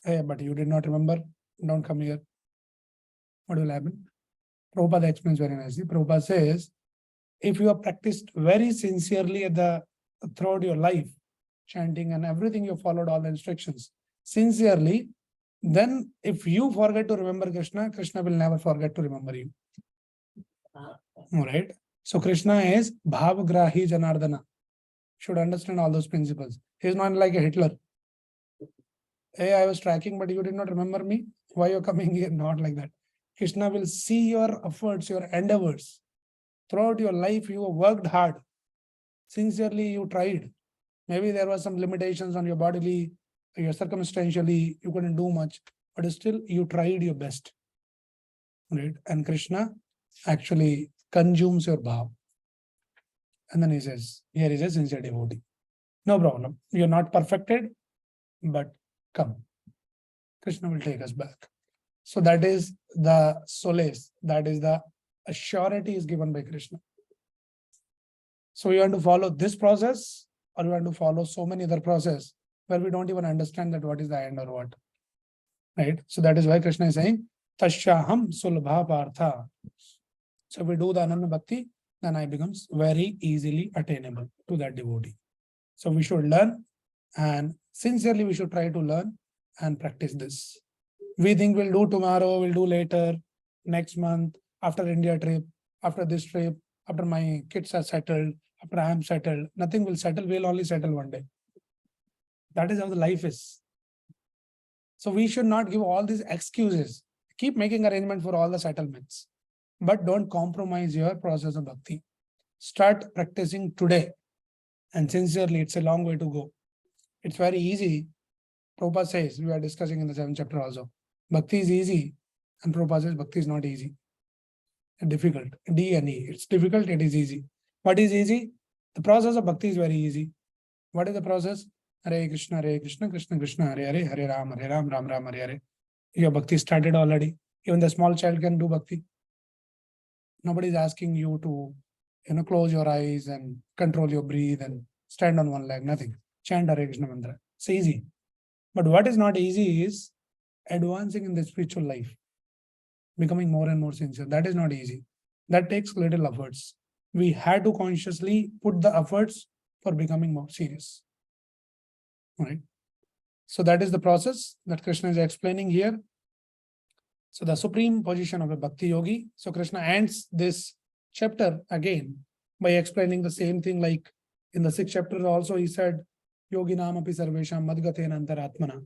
[SPEAKER 1] hey, but you did not remember, don't come here. What will happen? Prabhupada explains very nicely. Prabhupada says, if you have practiced very sincerely throughout your life, chanting and everything, you followed all the instructions sincerely, then if you forget to remember Krishna, Krishna will never forget to remember you. All right. So Krishna is Bhavagrahi Janardana. Should understand all those principles. He is not like a Hitler. Hey, I was tracking, but you did not remember me. Why you're coming here? Not like that. Krishna will see your efforts, your endeavors. Throughout your life, you worked hard. Sincerely, you tried. Maybe there were some limitations on your bodily, your circumstantially, you couldn't do much, but still you tried your best. Right? And Krishna actually consumes your bhav. And then he says, here is a sincere devotee. No problem. You're not perfected, but come. Krishna will take us back. So that is the solace. That is the assurity is given by Krishna. So you want to follow this process, or you want to follow so many other processes where we don't even understand that what is the end or what. Right? So that is why Krishna is saying, Tashyaham sulbha partha. So if we do the Ananya Bhakti, then I becomes very easily attainable to that devotee. So we should learn, and sincerely we should try to learn and practice this. We think we'll do tomorrow, we'll do later, next month, after India trip, after this trip, after my kids are settled, after I am settled. Nothing will settle, we'll only settle one day. That is how the life is. So we should not give all these excuses. Keep making arrangement for all the settlements, but don't compromise your process of bhakti. Start practicing today. And sincerely, it's a long way to go. It's very easy. Prabhupada says, we are discussing in the 7th chapter also, bhakti is easy. And Prabhupada says, bhakti is not easy. It's difficult. D and E. It's difficult, it is easy. What is easy? The process of bhakti is very easy. What is the process? Hare Krishna, Krishna Krishna, Hare Hare, Hare Ram, Ram Ram, Hare Hare. Your bhakti started already. Even the small child can do bhakti. Nobody is asking you to, close your eyes and control your breath and stand on one leg. Nothing. Chant Hare Krishna mantra. It's easy. But what is not easy is advancing in the spiritual life. becoming more and more sincere. That is not easy. That takes little efforts. We had to consciously put the efforts for becoming more serious. Right? So that is the process that Krishna is explaining here. So the supreme position of a bhakti yogi. So Krishna ends this chapter again by explaining the same thing, like in the 6th chapter also he said, Yogi Namapi Sarvesham Madgatena Antaratmana,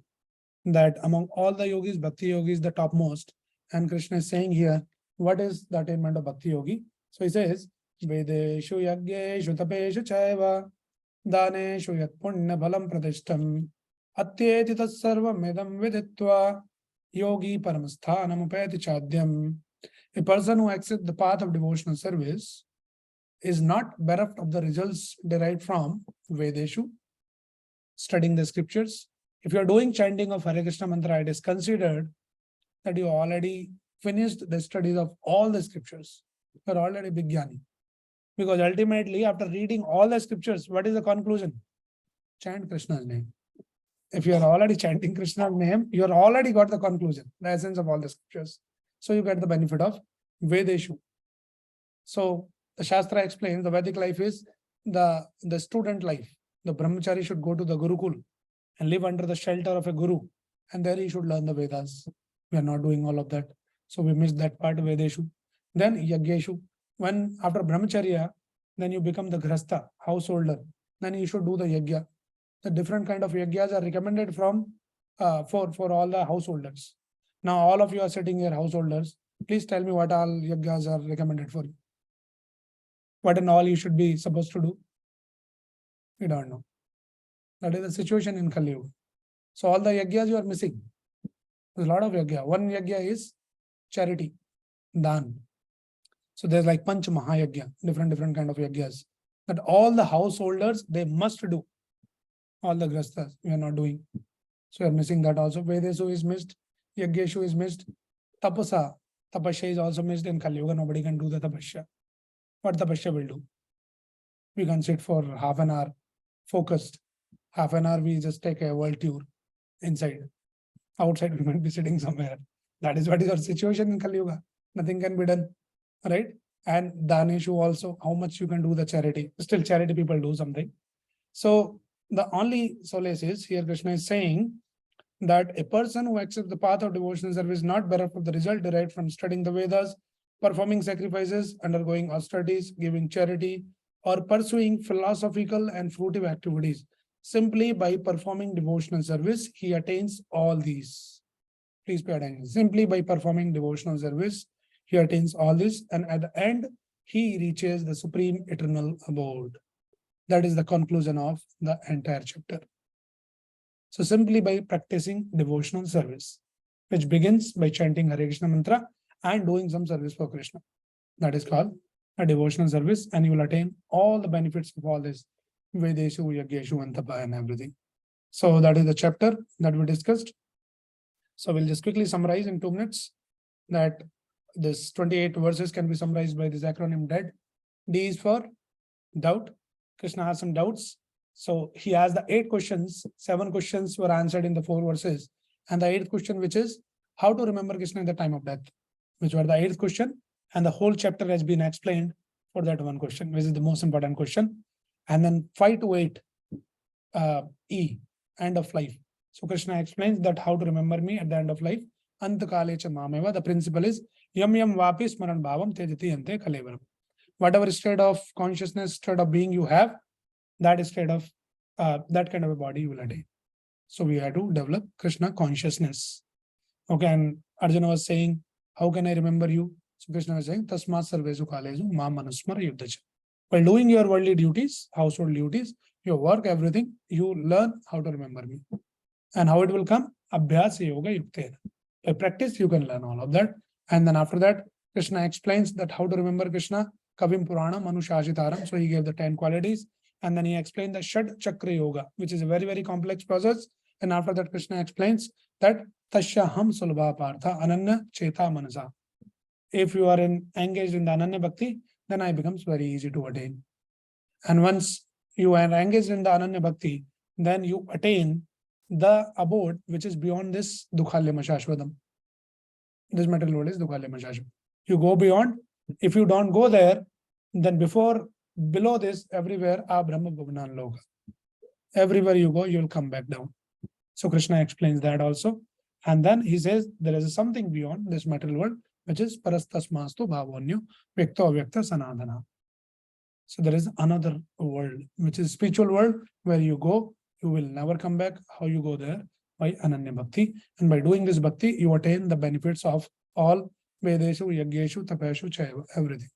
[SPEAKER 1] that among all the yogis, bhakti yogi is the topmost. And Krishna is saying here, what is the attainment of bhakti yogi? So he says, Vedeshu Yagyeshu Tapeshu Chaiva Daneshu Yat Punya Balam Pradishtam Atyeti Tatsarvam Medam Viditva Yogi Paramasthanam Upayati Chadyam. A person who accepts the path of devotional service is not bereft of the results derived from Vedeshu, studying the scriptures. If you are doing chanting of Hare Krishna mantra, it is considered that you already finished the studies of all the scriptures. You are already big jnani. Because ultimately, after reading all the scriptures, what is the conclusion? Chant Krishna's name. If you are already chanting Krishna's name, you are already got the conclusion, the essence of all the scriptures. So you get the benefit of Vedeshu. So the Shastra explains the Vedic life is the student life. The brahmachari should go to the Gurukul and live under the shelter of a guru, and there he should learn the Vedas. We are not doing all of that. So we missed that part of Vedeshu. Then Yagyeshu. When after brahmacharya, then you become the grhastha, householder. Then you should do the yagya. The different kind of yagyas are recommended from for all the householders. Now all of you are sitting here householders. Please tell me what all yagyas are recommended for you. What and all you should be supposed to do? We don't know. That is the situation in Kali Yuga. So all the yagyas you are missing. There's a lot of yagya. One yagya is charity, dan. So there's like Panch Mahayagya, different kind of yagyas. That all the householders, they must do. All the grasthas, we are not doing. So we are missing that also. Vedesu is missed, Yagyeshu is missed, Tapasa, Tapasya is also missed in Kali Yuga. Nobody can do the Tapasya. What Tapasya will do? We can sit for half an hour, focused. Half an hour, we just take a world tour inside. Outside, we might be sitting somewhere. That is what is our situation in Kali Yuga. Nothing can be done. Right? And Daneshu also, how much you can do the charity. Still, charity people do something. So the only solace is here Krishna is saying that a person who accepts the path of devotional service is not bereft of the result derived from studying the Vedas, performing sacrifices, undergoing austerities, giving charity, or pursuing philosophical and fruitive activities. Simply by performing devotional service, he attains all these. Please pay attention. Simply by performing devotional service, he attains all this, and at the end, he reaches the supreme eternal abode. That is the conclusion of the entire chapter. So simply by practicing devotional service, which begins by chanting Hare Krishna mantra and doing some service for Krishna. That is called a devotional service, and you will attain all the benefits of all this. Vedeshu, Yagyeshu, and Tapa and everything. So that is the chapter that we discussed. So we'll just quickly summarize in 2 minutes that this 28 verses can be summarized by this acronym DEAD. D is for doubt. Krishna has some doubts. So he has the 8 questions. 7 questions were answered in the 4 verses. And the 8th question, which is how to remember Krishna in the time of death, which were the 8th question. And the whole chapter has been explained for that one question, which is the most important question. And then 5 to 8, E, end of life. So Krishna explains that how to remember me at the end of life. Antakalecha mameva. The principle is yam yam vapi smaran bhavam tejati ante kalevaram. Whatever state of consciousness, state of being you have, that state of that kind of a body you will attain. So we have to develop Krishna consciousness. Okay, and Arjuna was saying, how can I remember you? So Krishna was saying, Tasmat sarvesu kalesu ma manusmar yuddhacha. While doing your worldly duties, household duties, your work, everything, you learn how to remember me. And how it will come? Abhyasa yoga yuktena. By practice, you can learn all of that. And then after that, Krishna explains that how to remember Krishna, Kavim Purana, Manushashitaram. So he gave the 10 qualities. And then he explained the Shad Chakra Yoga, which is a very, very complex process. And after that, Krishna explains that Tasya Ham Sulabha Partha Ananya Cheta Manasa. If you are engaged in the Ananya Bhakti, then it becomes very easy to attain. And once you are engaged in the Ananya Bhakti, then you attain the abode which is beyond this Dukhalyama Shashvadam. This material world is Dukhalya Mashasham. You go beyond. If you don't go there, then below this, everywhere are Brahma Bhuvanan Loka. Everywhere you go, you'll come back down. So Krishna explains that also. And then he says there is something beyond this material world, which is Parastasmastu Bhavanyu Vyakta Vyakta Sanadana. So there is another world, which is spiritual world, where you go, you will never come back. How you go there? By Ananya Bhakti. And by doing this Bhakti, you attain the benefits of all Vedeshu, Yagyeshu, Tapeshu, Chaiva, everything.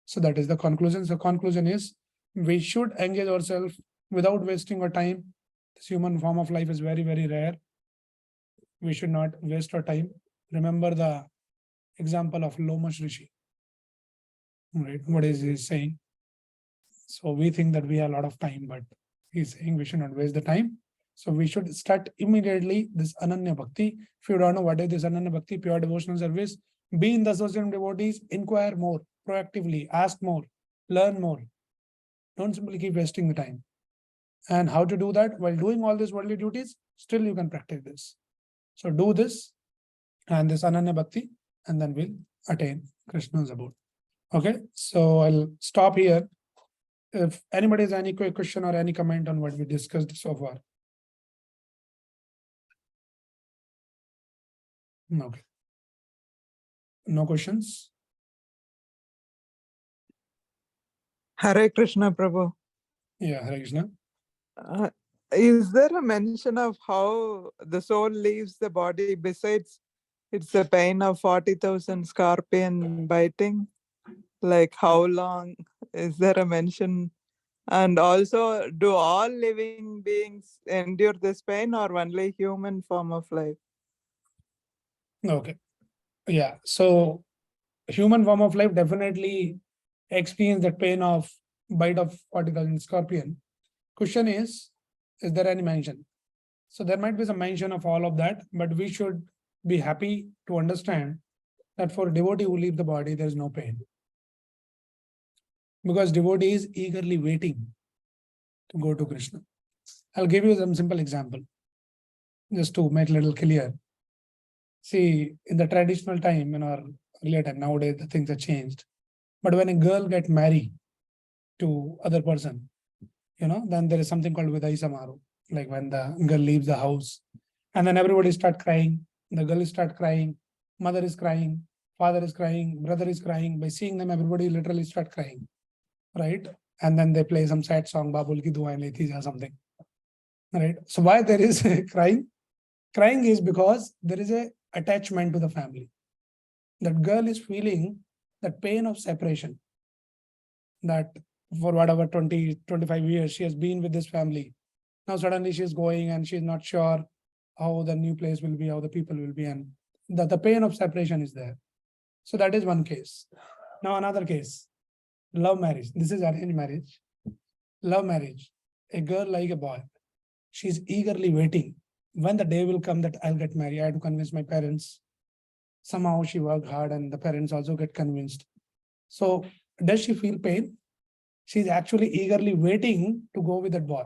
[SPEAKER 1] So that is the conclusion. So conclusion is, we should engage ourselves without wasting our time. This human form of life is very, very rare. We should not waste our time. Remember the example of Lomash Rishi. Right? What is he saying? So we think that we have a lot of time, but he's saying we should not waste the time. So we should start immediately this Ananya Bhakti. If you don't know what is this Ananya Bhakti, pure devotional service, be in the association of devotees, inquire more, proactively, ask more, learn more. Don't simply keep wasting the time. And how to do that? While doing all these worldly duties, still you can practice this. So do this and this Ananya Bhakti, and then we'll attain Krishna's abode. Okay, so I'll stop here. If anybody has any quick question or any comment on what we discussed so far. Okay. No questions?
[SPEAKER 4] Hare Krishna, Prabhu.
[SPEAKER 1] Yeah, Hare Krishna.
[SPEAKER 4] Is there a mention of how the soul leaves the body besides it's the pain of 40,000 scorpion biting? Like how long? Is there a mention? And also, do all living beings endure this pain or only human form of life?
[SPEAKER 1] Okay. Yeah. So human form of life definitely experience the pain of bite of 40,000 scorpion. Question is there any mention? So there might be some mention of all of that, but we should be happy to understand that for a devotee who leave the body, there is no pain. Because devotee is eagerly waiting to go to Krishna. I'll give you some simple example, just to make a little clear. See, in the traditional time, in our earlier time, nowadays the things have changed. But when a girl gets married to other person, then there is something called Vidai Samaru. Like when the girl leaves the house, and then everybody start crying. The girl start crying, mother is crying, father is crying, brother is crying. By seeing them, everybody literally start crying, right? And then they play some sad song, Babul ki duain leti or something, right? So why there is crying? Crying is because there is a attachment to the family. That girl is feeling that pain of separation. That for whatever 20, 25 years she has been with this family. Now suddenly she is going and she is not sure how the new place will be, how the people will be, and the pain of separation is there. So that is one case. Now another case, love marriage. This is arranged marriage. Love marriage. A girl like a boy, she's eagerly waiting when the day will come that I'll get married. I have to convince my parents. Somehow she worked hard and the parents also get convinced. So does she feel pain? She's actually eagerly waiting to go with that boy,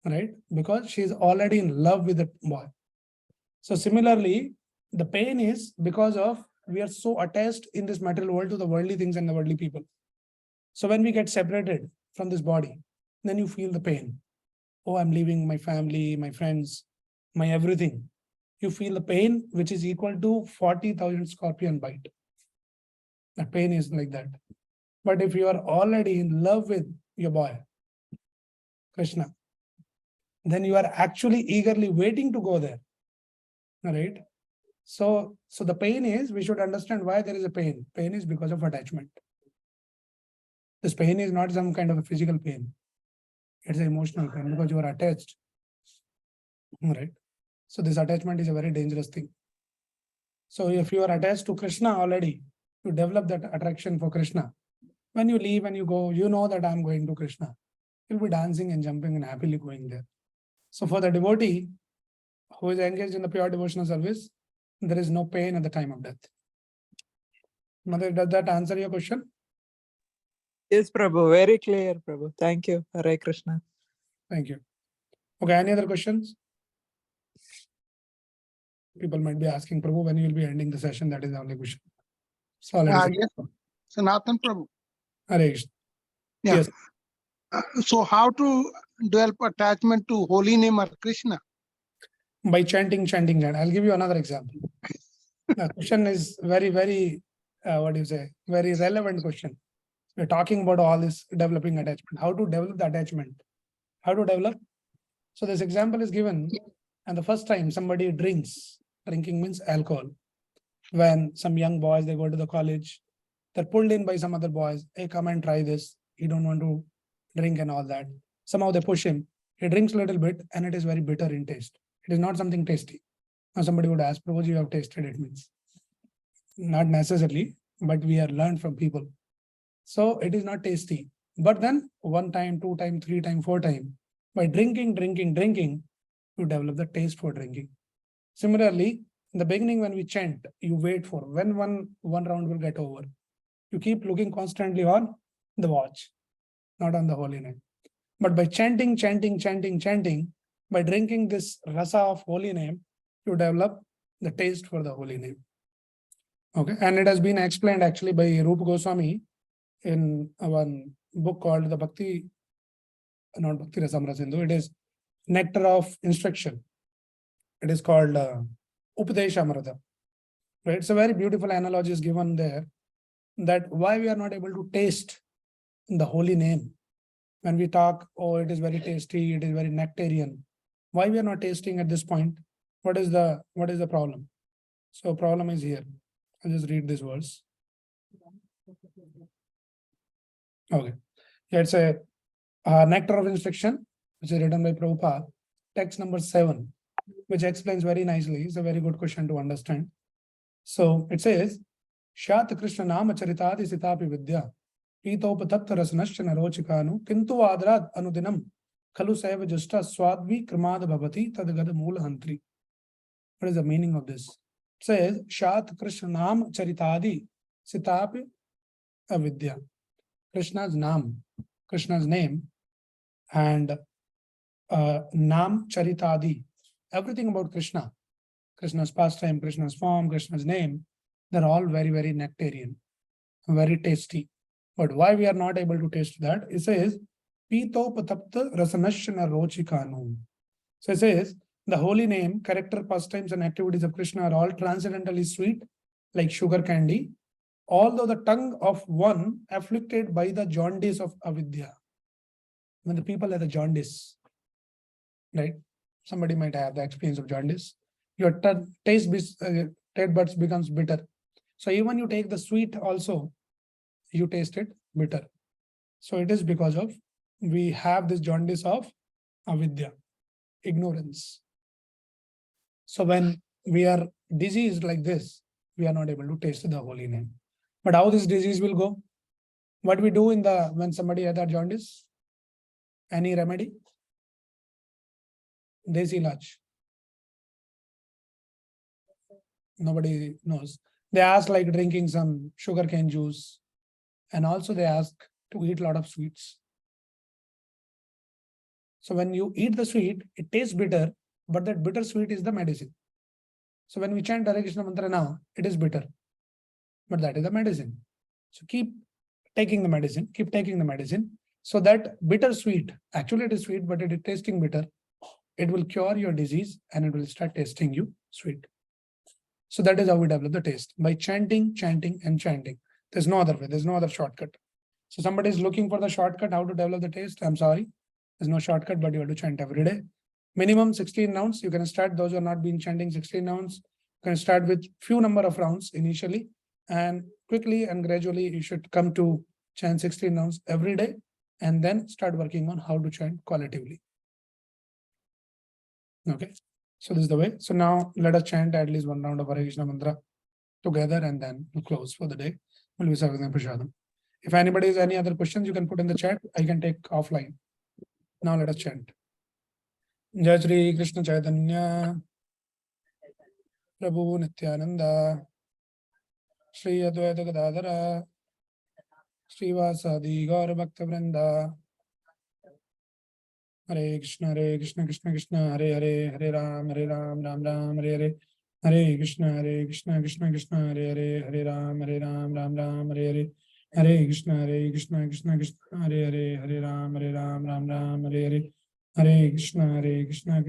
[SPEAKER 1] right? Because she's already in love with that boy. So similarly, the pain is because of we are so attached in this material world to the worldly things and the worldly people. So when we get separated from this body, then you feel the pain. Oh, I'm leaving my family, my friends, my everything. You feel the pain, which is equal to 40,000 scorpion bite. The pain is like that. But if you are already in love with your boy, Krishna, then you are actually eagerly waiting to go there. All right. So the pain is, we should understand why there is a pain. Pain is because of attachment. This pain is not some kind of a physical pain. It's an emotional pain because you are attached. All right. So this attachment is a very dangerous thing. So if you are attached to Krishna already, you develop that attraction for Krishna. When you leave and you go, you know that I'm going to Krishna. You'll be dancing and jumping and happily going there. So for the devotee who is engaged in the pure devotional service, there is no pain at the time of death. Mother, does that answer your question?
[SPEAKER 4] Yes, Prabhu. Very clear, Prabhu. Thank you. Hare Krishna.
[SPEAKER 1] Thank you. Okay, any other questions? People might be asking, Prabhu, when you will be ending the session? That is the only question. So already.
[SPEAKER 5] Yes, Sanatan Prabhu.
[SPEAKER 1] Hare Krishna.
[SPEAKER 5] Yeah.
[SPEAKER 1] Yes.
[SPEAKER 5] So how to develop attachment to holy name or Krishna?
[SPEAKER 1] By chanting. I'll give you another example. The question is very, what do you say? Very relevant question. We're talking about all this developing attachment. How to develop the attachment? How to develop? So this example is given, and the first time somebody drinks, drinking means alcohol. When some young boys, they go to the college, they're pulled in by some other boys. Hey, come and try this. He don't want to drink and all that. Somehow they push him. He drinks a little bit, and it is very bitter in taste. It is not something tasty. Now somebody would ask, Prabhuji, you have tasted it, means not necessarily, but we have learned from people. So it is not tasty. But then 1 time, 2 time, 3 time, 4 time, by drinking, you develop the taste for drinking. Similarly, in the beginning, when we chant, you wait for when one round will get over. You keep looking constantly on the watch, not on the holy name. But by chanting, by drinking this rasa of holy name, you develop the taste for the holy name. Okay, and it has been explained actually by Rupa Goswami in one book called the Bhakti, not Bhakti Rasamrita Sindhu, it is Nectar of Instruction. It is called Upadesha Amrita. Right? It's a very beautiful analogy is given there, that why we are not able to taste the holy name. When we talk, oh, it is very tasty, it is very nectarian. Why we are not tasting at this point? What is the problem? So problem is here. I'll just read this verse. Okay. Yeah, it's a Nectar of Instruction, which is written by Prabhupada, text number 7, which explains very nicely. It's a very good question to understand. So it says, Shat Krishna Nama Charitadi Sitapi Vidya, Pitopatatta Rasanascha Narochikanu, Kintu Adrad Anudinam, Kalu Seva Justa Swadvi Kramad Bhavati Tadagada Mula Hantri. What is the meaning of this? It says, Shat Krishna Nama Charitadi Sitapi Avidya. Krishna's name, and Nam Charitadi, everything about Krishna, Krishna's pastime, Krishna's form, Krishna's name, they're all very, very nectarian, very tasty. But why we are not able to taste that? It says, Pito Patapta Rasanashana Rochikanu. So it says, the holy name, character, pastimes, and activities of Krishna are all transcendently sweet, like sugar candy, although the tongue of one afflicted by the jaundice of avidya. When the people have the jaundice, right? Somebody might have the experience of jaundice. Your taste buds becomes bitter. So even you take the sweet also, you taste it bitter. So it is because of we have this jaundice of avidya, ignorance. So when we are diseased like this, we are not able to taste the holy name. But how this disease will go? What we do when somebody has that jaundice? Any remedy? Desi Laj. Nobody knows. They ask like drinking some sugarcane juice, and also they ask to eat a lot of sweets. So when you eat the sweet, it tastes bitter, but that bitter sweet is the medicine. So when we chant Hare Krishna mantra now, it is bitter, but that is the medicine. So keep taking the medicine, so that bitter sweet, actually it is sweet, but it is tasting bitter. It will cure your disease and it will start tasting you sweet. So that is how we develop the taste, by chanting. There's no other way, there's no other shortcut. So somebody is looking for the shortcut, how to develop the taste. I'm sorry, there's no shortcut, but you have to chant every day. Minimum 16 rounds. You can start, those who are not been chanting 16 rounds, you can start with few number of rounds initially, and quickly and gradually you should come to chant 16 rounds every day, and then start working on how to chant qualitatively. Okay, so this is the way. So now let us chant at least 1 round of Hare Krishna mantra together, and then we'll close for the day. We'll be serving them prasadam. If anybody has any other questions, you can put in the chat. I can take offline. Now let us chant. Jai Shri Krishna Chaitanya Prabhu Nityananda Shri Advaita Gadadhara Srivasadi Gaura Bhakta Vrinda. Hare Krishna Krishna Krishna Hare Hare, Hare Ram Ram Ram Hare Hare. Hare Krishna, Krishna Krishna, Hare Hare, Hare Ram, Ram Ram, Hare Hare. Hare Krishna, Krishna Krishna, Hare Hare, Hare Ram, Ram Ram, Hare Hare. Hare Krishna, Krishna Krishna.